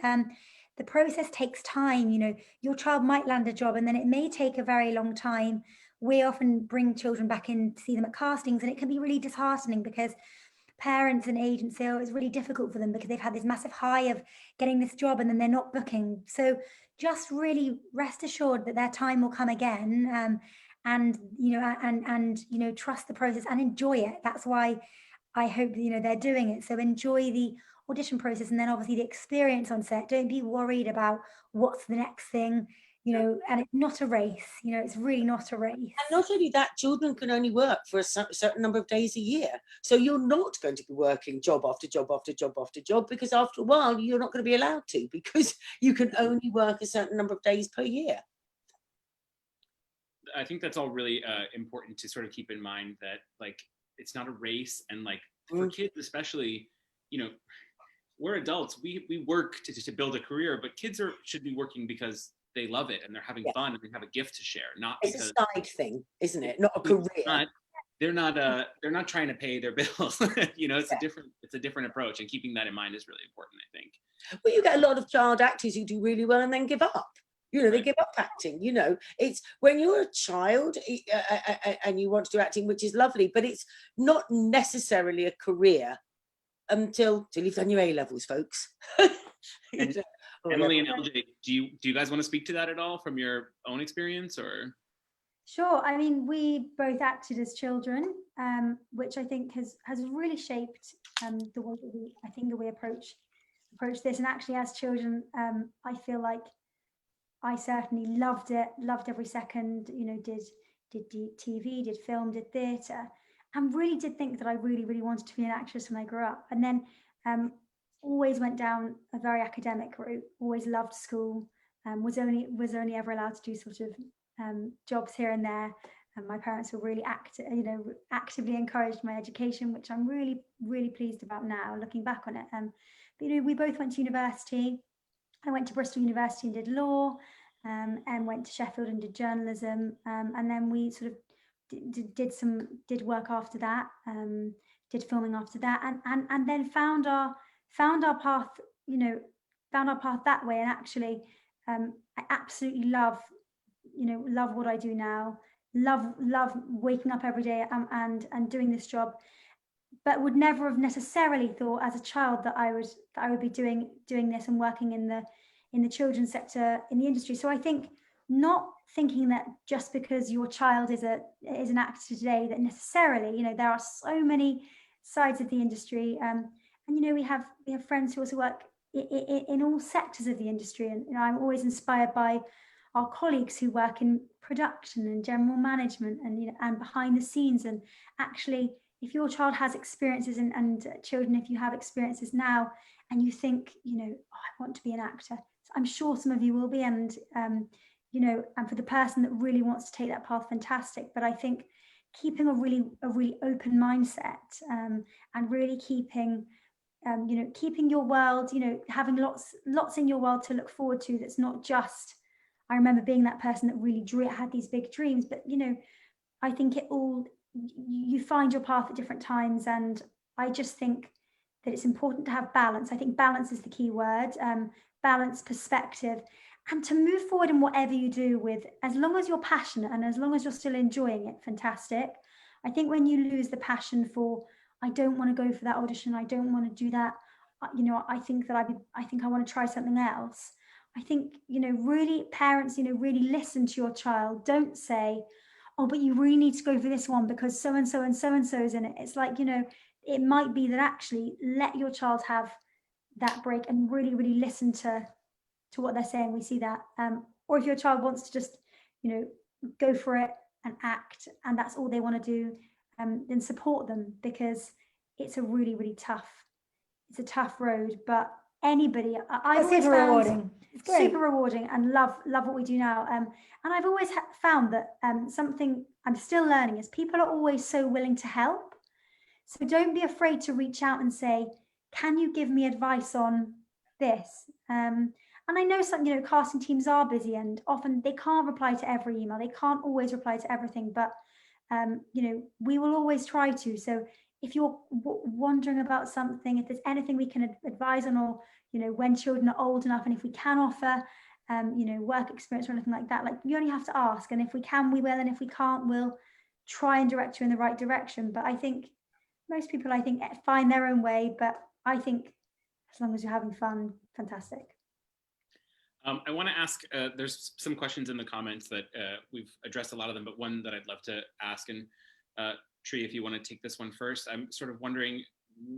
The process takes time. You know, your child might land a job and then it may take a very long time. We often bring children back in to see them at castings, and it can be really disheartening because parents and agents say, oh, it's really difficult for them because they've had this massive high of getting this job and then they're not booking. So just really rest assured that their time will come again, and you know, and you know, trust the process and enjoy it. That's why I hope, you know, they're doing it. So enjoy the audition process, and then obviously the experience on set. Don't be worried about what's the next thing, you know, and it's not a race, you know, it's really not a race. And not only that, children can only work for a certain number of days a year. So you're not going to be working job after job after job after job, because after a while, you're not going to be allowed to, because you can only work a certain number of days per year. I think that's all really important to sort of keep in mind, that like, it's not a race, and like for kids especially, you know, we're adults, we work to build a career, but kids should be working because they love it and they're having fun and they have a gift to share, not it's because a side thing, isn't it? Not a career. They're not trying to pay their bills. You know, it's a different approach, and keeping that in mind is really important, I think. Well, you get a lot of child actors who do really well and then give up. You know, they give up acting. You know, it's when you're a child and you want to do acting, which is lovely, but it's not necessarily a career until you've done your A-levels, folks. And Emily and LJ, do you guys want to speak to that at all from your own experience, or? Sure. I mean, we both acted as children, which I think has really shaped the way that we approach this. And actually, as children, I feel like I certainly loved it, loved every second. You know, did TV, did film, did theatre, and really did think that I really, really wanted to be an actress when I grew up. And then always went down a very academic route. Always loved school. Was only ever allowed to do sort of jobs here and there. And my parents were really actively encouraged my education, which I'm really, really pleased about now, looking back on it. But you know, we both went to university. I went to Bristol University and did law, and went to Sheffield and did journalism. And then we sort of did work after that, did filming after that, and then found our path, you know, found our path that way. And actually, I absolutely love what I do now. Love waking up every day and doing this job, but would never have necessarily thought as a child that I would be doing this and working in the children's sector in the industry. So I think not thinking that just because your child is an actor today that necessarily, you know, there are so many sides of the industry, and you know, we have friends who also work in all sectors of the industry, and you know, I'm always inspired by our colleagues who work in production and general management, and you know, and behind the scenes. And actually, if your child has experiences, and children, if you have experiences now and you think, you know, oh, I want to be an actor, I'm sure some of you will be, and you know, and for the person that really wants to take that path, fantastic. But I think keeping a really open mindset, and really keeping keeping your world, you know, having lots in your world to look forward to. That's not just, I remember being that person that really had these big dreams, but you know, I think you find your path at different times, and I just think that it's important to have balance. I think balance is the key word, balance, perspective, and to move forward in whatever you do with, as long as you're passionate and as long as you're still enjoying it, fantastic. I think when you lose the passion for, I don't want to go for that audition, I don't want to do that, you know, I think that I think I want to try something else. I think, you know, really parents, you know, really listen to your child. Don't say, oh, but you really need to go for this one because so and so and so and so is in it. It's like, you know, it might be that actually let your child have that break and really, really listen to what they're saying. We see that. Or if your child wants to just, you know, go for it and act, and that's all they want to do, then support them, because it's a really, really tough, it's a tough road. But anybody, I've always super found rewarding. It's great. super rewarding, and love what we do now. And I've always found that something I'm still learning is people are always so willing to help. So don't be afraid to reach out and say, can you give me advice on this? And I know some, you know, casting teams are busy and often they can't reply to every email. They can't always reply to everything, but you know, we will always try to. So if you're wondering about something, if there's anything we can advise on, or, you know, when children are old enough, and if we can offer, you know, work experience or anything like that, like, you only have to ask. And if we can, we will. And if we can't, we'll try and direct you in the right direction. But I think most people, I think, find their own way. But I think as long as you're having fun, fantastic. I want to ask, there's some questions in the comments that we've addressed a lot of them, but one that I'd love to ask, and Tree, if you want to take this one first, I'm sort of wondering,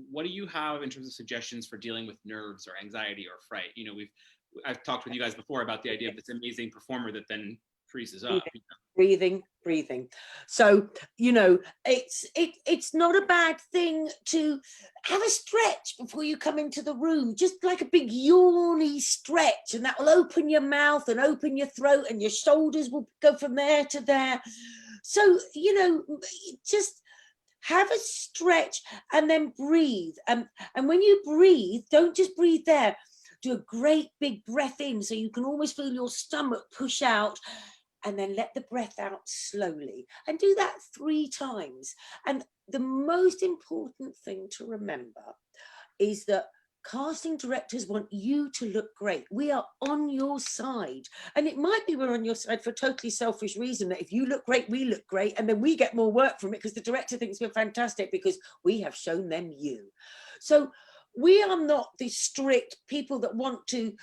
what do you have in terms of suggestions for dealing with nerves or anxiety or fright? You know, I've talked with you guys before about the idea of this amazing performer that then freezes up. You know? Breathing. So, you know, it's not a bad thing to have a stretch before you come into the room, just like a big yawny stretch, and that will open your mouth and open your throat, and your shoulders will go from there to there. So, you know, just have a stretch and then breathe. And when you breathe, don't just breathe there. Do a great big breath in so you can almost feel your stomach push out, and then let the breath out slowly, and do that 3 times. And the most important thing to remember is that casting directors want you to look great. We are on your side, and it might be we're on your side for a totally selfish reason, that if you look great, we look great, and then we get more work from it because the director thinks we're fantastic because we have shown them you. So we are not the strict people that want to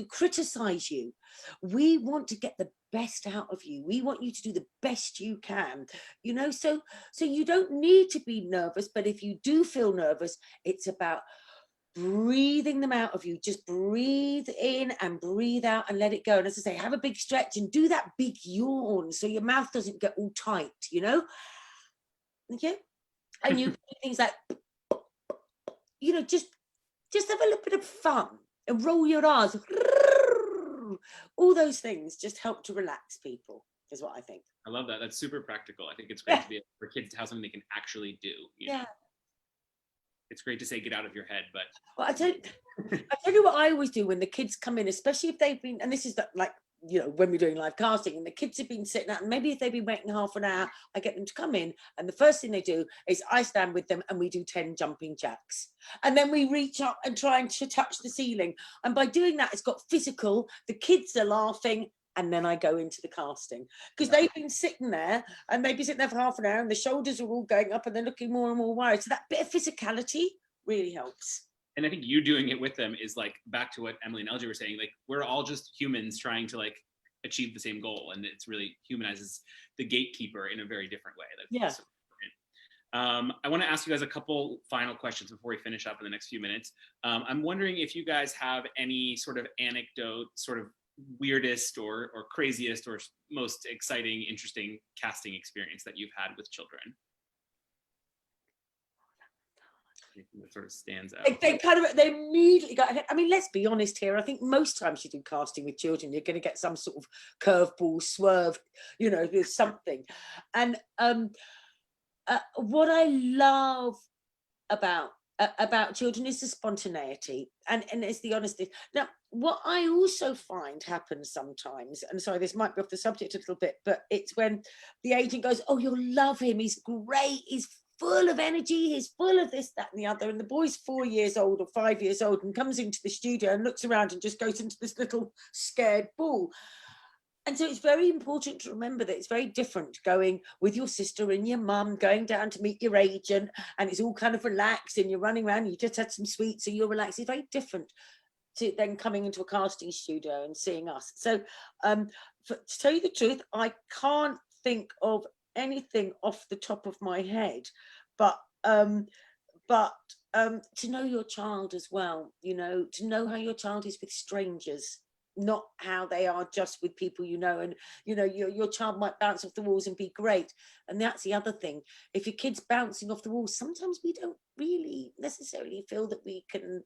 criticize you. We want to get the best out of you. We want you to do the best you can, you know, so you don't need to be nervous. But if you do feel nervous, it's about breathing them out of you. Just breathe in and breathe out and let it go. And as I say, have a big stretch and do that big yawn so your mouth doesn't get all tight, you know. Okay. And you do things like, you know, just have a little bit of fun and roll your R's. All those things just help to relax people, is what I think. I love that. That's super practical. I think it's great to be for kids to have something they can actually do. You know? It's great to say get out of your head, but well, I tell you what I always do when the kids come in, especially if they've been, and this is like, you know, when we're doing live casting and the kids have been sitting out, and maybe if they've been waiting half an hour, I get them to come in, and the first thing they do is I stand with them and we do 10 jumping jacks, and then we reach up and try to touch the ceiling, and by doing that it's got physical, the kids are laughing, and then I go into the casting, because they've been sitting there and they've been sitting there for half an hour and the shoulders are all going up and they're looking more and more worried. So that bit of physicality really helps. And I think you doing it with them is like back to what Emily and LJ were saying, like we're all just humans trying to like achieve the same goal, and it's really humanizes the gatekeeper in a very different way. That's so important. I want to ask you guys a couple final questions before we finish up in the next few minutes. I'm wondering if you guys have any sort of anecdote, sort of weirdest or craziest or most exciting, interesting casting experience that you've had with children. That sort of stands out. They immediately got. I mean, let's be honest here. I think most times you do casting with children, you're going to get some sort of curveball, swerve. You know, there's something. And what I love about children is the spontaneity and it's the honesty. Now, what I also find happens sometimes, and sorry, this might be off the subject a little bit, but it's when the agent goes, "Oh, you'll love him. He's great. He's full of energy, he's full of this, that and the other, and the boy's 4 years old or 5 years old and comes into the studio and looks around and just goes into this little scared ball. And so it's very important to remember that it's very different going with your sister and your mum, going down to meet your agent, and it's all kind of relaxed and you're running around, you just had some sweets, so you're relaxed. It's very different to then coming into a casting studio and seeing us. So to tell you the truth, I can't think of anything off the top of my head, but to know your child as well, you know, to know how your child is with strangers, not how they are just with people, you know, and you know your child might bounce off the walls and be great. And that's the other thing, if your kid's bouncing off the walls, sometimes we don't really necessarily feel that we can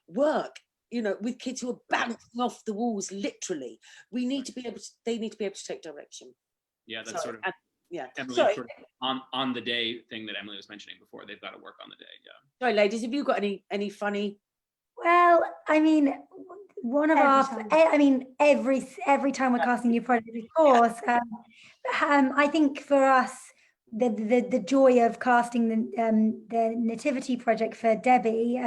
work, you know, with kids who are bouncing off the walls, literally. We need to be able to, they need to be able to take direction. Yeah, that's sort of yeah. Emily, Sorry. sort of on the day thing that Emily was mentioning before. They've got to work on the day. Yeah. Sorry, ladies, have you got any funny? Well, I mean, one of every time we're casting new projects, of course. I think for us, the joy of casting the Nativity project for Debbie,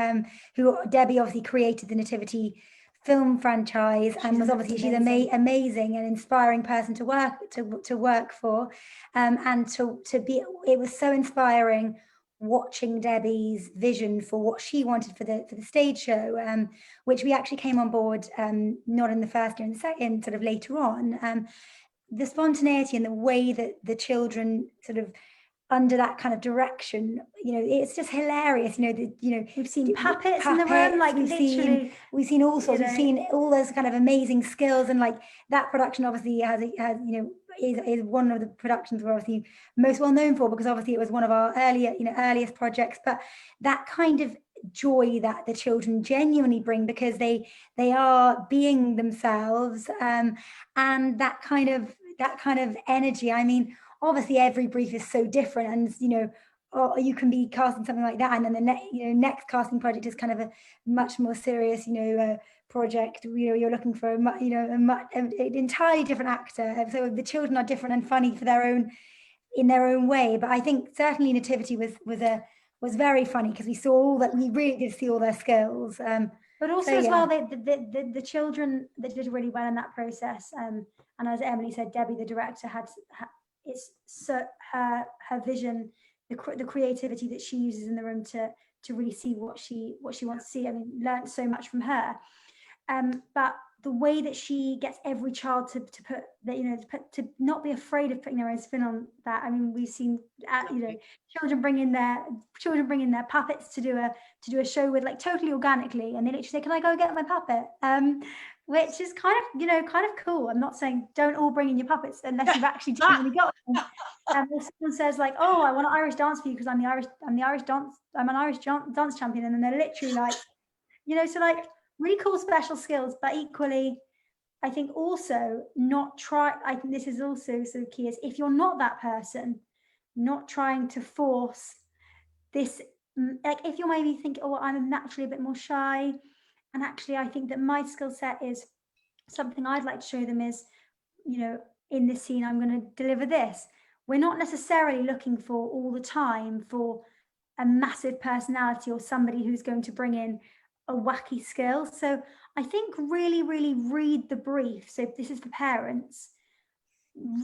Debbie obviously created the Nativity film franchise and was obviously she's amazing and inspiring person to work for, and to be, it was so inspiring watching Debbie's vision for what she wanted for the stage show, which we actually came on board not in the first year, in the second, sort of later on. The spontaneity and the way that the children sort of under that kind of direction, you know, it's just hilarious. You know, we've seen puppets in the room, like literally. We've seen all sorts. We've seen all those kind of amazing skills, and like that production obviously has you know, is one of the productions we're obviously most well known for, because obviously it was one of our earliest projects. But that kind of joy that the children genuinely bring, because they are being themselves, and that kind of energy. I mean, obviously every brief is so different, and you know, or you can be casting something like that, and then the next casting project is kind of a much more serious, you know, project. You know, you're looking for an entirely different actor. So the children are different and funny for in their own way. But I think certainly Nativity was very funny, because we really did see all their skills. But also as well, the children that did really well in that process. And as Emily said, Debbie, the director, it's so her vision, the creativity that she uses in the room to really see what she wants to see. I mean, learned so much from her. But the way that she gets every child to put that, you know, to not be afraid of putting their own spin on that. I mean, we've seen you know, children bring in their puppets to do a show with, like, totally organically, and they literally say, "Can I go get my puppet?" Which is kind of cool. I'm not saying don't all bring in your puppets unless you've actually genuinely got them. If someone says, like, "Oh, I want an Irish dance for you because I'm an Irish dance champion," and then they're literally like, you know, so like really cool special skills. But equally, I think also I think this is also so key, is if you're not that person, not trying to force this, like if you're maybe thinking, "Oh, I'm naturally a bit more shy, and actually I think that my skill set is something I'd like to show them is, you know, in this scene I'm going to deliver this." We're not necessarily looking for all the time for a massive personality or somebody who's going to bring in a wacky skill. So I think really, really read the brief. So if this is for parents,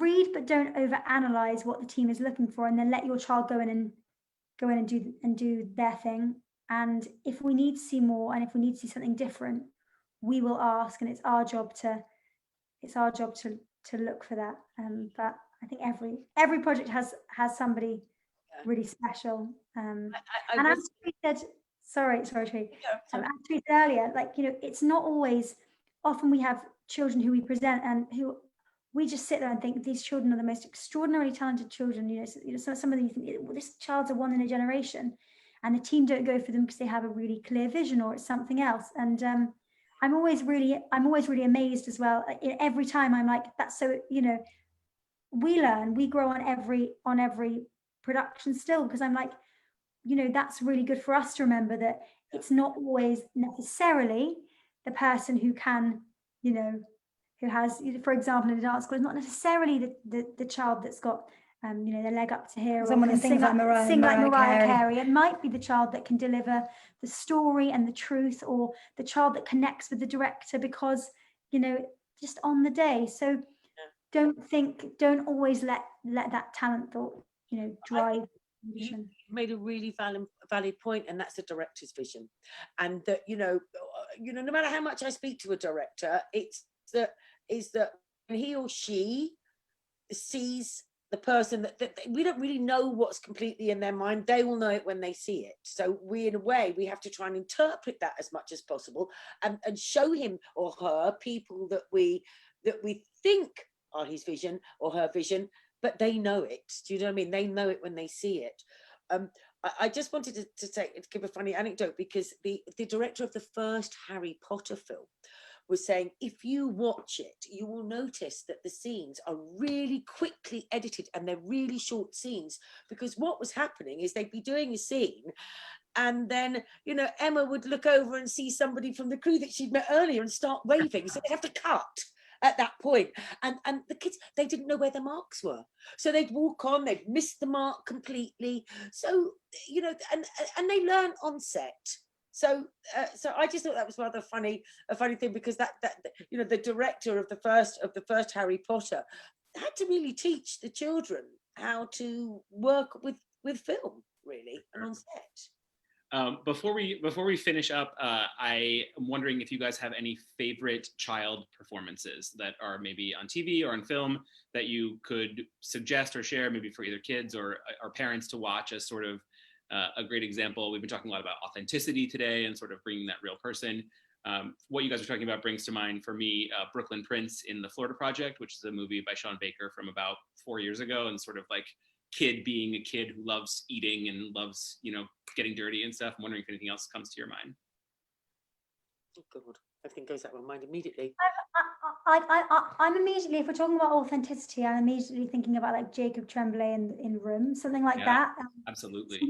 read but don't overanalyze what the team is looking for, and then let your child go in and do their thing. And if we need to see more, and if we need to see something different, we will ask, and it's our job to look for that. But I think every project has somebody really special. And as we said, sorry, Tree. As we said earlier, like, you know, it's not always. Often we have children who we present and who we just sit there and think these children are the most extraordinarily talented children. You know, so some of them you think, well, this child's a one in a generation, and the team don't go for them because they have a really clear vision or it's something else. And I'm always really amazed as well. Every time I'm like, that's so, you know, we learn, we grow on every production still, because I'm like, you know, that's really good for us to remember that it's not always necessarily the person who can, you know, who has, for example, in a dance school, is not necessarily the child that's got their leg up to here, Someone or who can sings like Mariah Carey. It might be the child that can deliver the story and the truth, or the child that connects with the director because, just on the day. So don't always let that talent thought, drive You audition. made a really valid point, and that's the director's vision. And that, no matter how much I speak to a director, is that when he or she sees the person that we don't really know what's completely in their mind, they will know it when they see it. So we, in a way, we have to try and interpret that as much as possible, and show him or her people that we think are his vision or her vision, but they know it. Do you know what I mean? They know it when they see it. I just wanted to give a funny anecdote, because the director of the first Harry Potter film was saying, if you watch it, you will notice that the scenes are really quickly edited, and they're really short scenes, because what was happening is they'd be doing a scene, and then, Emma would look over and see somebody from the crew that she'd met earlier and start waving. So they'd have to cut at that point. And the kids, they didn't know where the marks were. So they'd walk on, they'd miss the mark completely. So, and they learn on set. So I just thought that was rather a funny thing, because that the director of the first Harry Potter had to really teach the children how to work with film, really, and on set. Before we finish up, I am wondering if you guys have any favorite child performances that are maybe on TV or on film that you could suggest or share, maybe for either kids or parents to watch as sort of a great example. We've been talking a lot about authenticity today and sort of bringing that real person. What you guys are talking about brings to mind for me Brooklyn Prince in the Florida Project, which is a movie by Sean Baker from about 4 years ago, and sort of like kid being a kid who loves eating and loves, getting dirty and stuff. I'm wondering if anything else comes to your mind. Oh God, everything goes out of my mind immediately. I'm immediately, if we're talking about authenticity, I'm immediately thinking about like Jacob Tremblay in Room, something like that. Absolutely.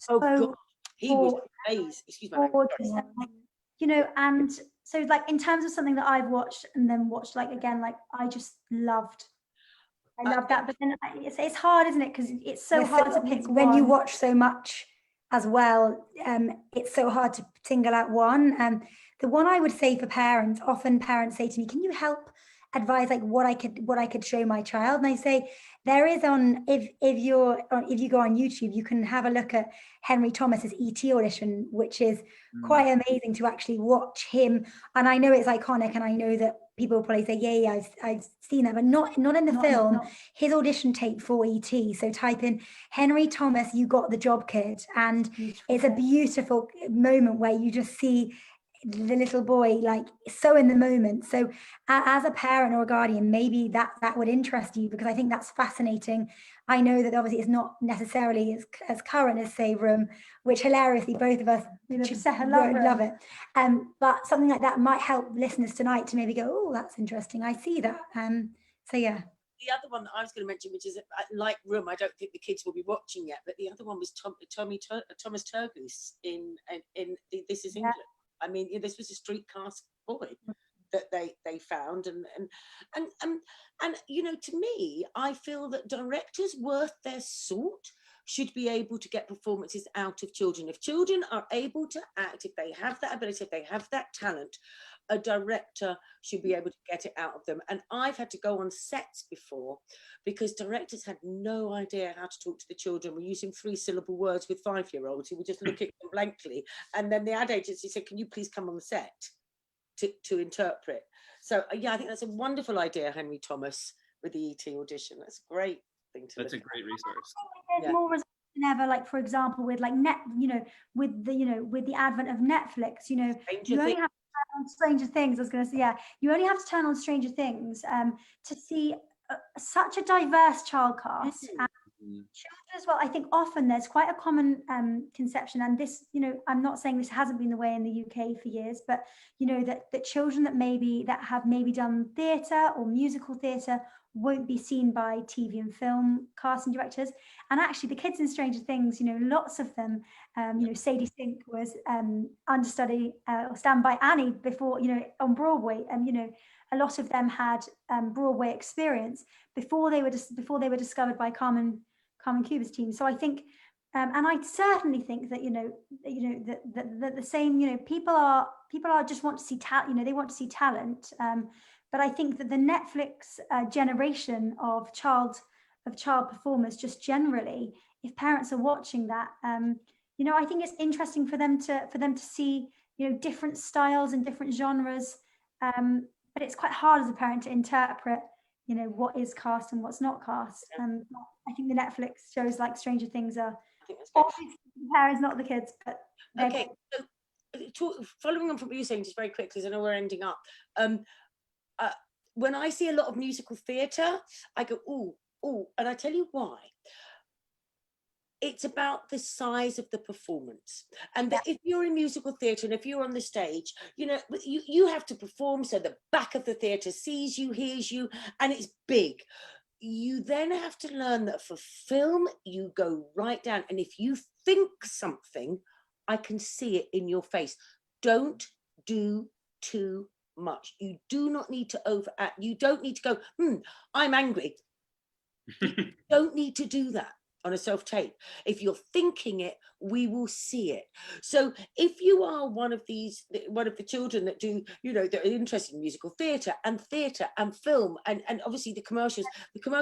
Oh God, he was amazing. Excuse my language. And so like in terms of something that I've watched and then watched like again, like I just loved. I love that, but then it's hard, isn't it? Because it's so hard to pick when one. you watch so much as well. It's so hard to single out one. The one I would say for parents, often parents say to me, "Can you help advise like what I could show my child?" And I say there is if you go on YouTube, you can have a look at Henry Thomas's ET audition, which is quite amazing to actually watch him. And I know it's iconic, and I know that people will probably say, yeah, I've seen that, but not in the film. No. His audition tape for ET. So type in Henry Thomas, You Got the Job, Kid, and it's a beautiful moment where you just see the little boy like so in the moment. So as a parent or a guardian, maybe that would interest you, because I think that's fascinating. I know that obviously it's not necessarily as current as say Room, which hilariously both of us love it. But something like that might help listeners tonight to maybe go, oh, that's interesting, I see that. So yeah. The other one that I was going to mention, which is like Room, I don't think the kids will be watching yet, but the other one was Thomas Turgoose in This Is England. I mean, this was a street cast boy that they found, and to me, I feel that directors worth their salt should be able to get performances out of children. If children are able to act, if they have that ability, if they have that talent, a director should be able to get it out of them. And I've had to go on sets before because directors had no idea how to talk to the children. We're using 3-syllable words with 5-year-olds who would just look at them blankly. And then the ad agency said, can you please come on the set to interpret? So yeah, I think that's a wonderful idea, Henry Thomas, with the ET audition. That's a great thing to That's a great resource. There's more results than ever, like for example, with like with the advent of Netflix, you only have on Stranger Things, I was going to say, you only have to turn on Stranger Things to see such a diverse child cast. And children as well. I think often there's quite a common conception, and this, I'm not saying this hasn't been the way in the UK for years, but that children that have maybe done theatre or musical theatre won't be seen by TV and film casting directors. And actually the kids in Stranger Things, lots of them, Sadie Sink was understudy or Stand By Annie before, on Broadway, and a lot of them had Broadway experience before they were discovered by Carmen Cuba's team. So I think, and I certainly think that that the same, people are just want to see talent. They want to see talent. But I think that the Netflix generation of child performers, just generally, if parents are watching that, I think it's interesting for them to see different styles and different genres. But it's quite hard as a parent to interpret what is cast and what's not cast. I think the Netflix shows like Stranger Things are obviously the parents, not the kids. But okay, so following on from what you're saying, just very quickly, because I know we're ending up. When I see a lot of musical theatre, I go, ooh, and I tell you why. It's about the size of the performance, and that if you're in musical theatre and if you're on the stage, you have to perform so the back of the theatre sees you, hears you, and it's big. You then have to learn that for film, you go right down, and if you think something, I can see it in your face. Don't do too much. You do not need to overact. You don't need to go, I'm angry. You don't need to do that on a self-tape. If you're thinking it, we will see it. So if you are one of the children that do, that are interested in musical theatre and film, and obviously the commercials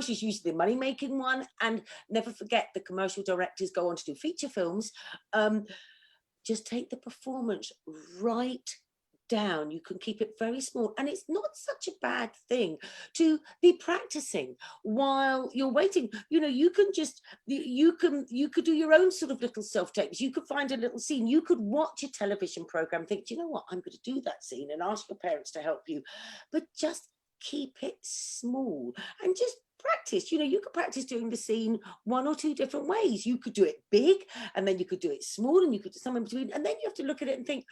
usually the money-making one, and never forget the commercial directors go on to do feature films. Just take the performance right down. You can keep it very small, and it's not such a bad thing to be practicing while you're waiting. You can just you could do your own sort of little self-tapes. You could find a little scene. You could watch a television program, think, do you know what, I'm going to do that scene, and ask your parents to help you, but just keep it small and just practice. You could practice doing the scene one or two different ways. You could do it big, and then you could do it small, and you could do somewhere in between, and then you have to look at it and think,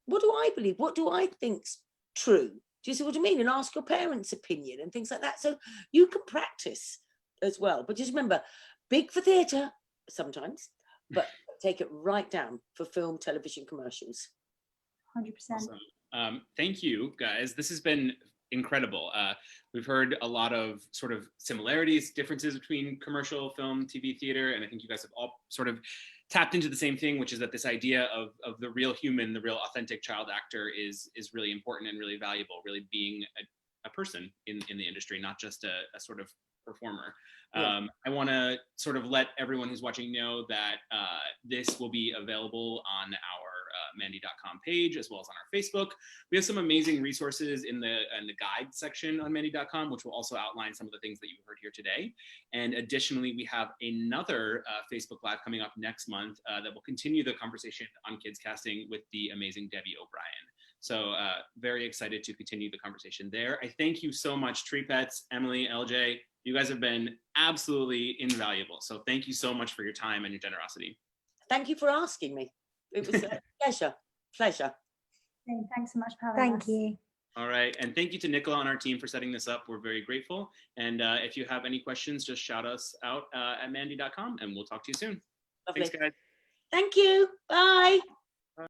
what do I believe? What do I think's true? Do you see what I mean? And ask your parents' opinion and things like that. So you can practice as well. But just remember, big for theatre sometimes, but take it right down for film, television, commercials. 100%. Awesome. Thank you, guys. This has been incredible. We've heard a lot of sort of similarities, differences between commercial, film, TV, theater, and I think you guys have all sort of tapped into the same thing, which is that this idea of the real human, the real authentic child actor is really important and really valuable, really being a person in the industry, not just a sort of performer. Yeah. I want to sort of let everyone who's watching know that this will be available on our Mandy.com page, as well as on our Facebook. We have some amazing resources in the guide section on Mandy.com, which will also outline some of the things that you heard here today. And additionally, we have another Facebook Live coming up next month that will continue the conversation on kids casting with the amazing Debbie O'Brien. So very excited to continue the conversation there. I thank you so much, Tree Pets, Emily, LJ. You guys have been absolutely invaluable. So thank you so much for your time and your generosity. Thank you for asking me. It was a pleasure. Thanks so much for having us. Thank you. All right. And thank you to Nicola and our team for setting this up. We're very grateful. And if you have any questions, just shout us out at Mandy.com, and we'll talk to you soon. Lovely. Thanks, guys. Thank you. Bye.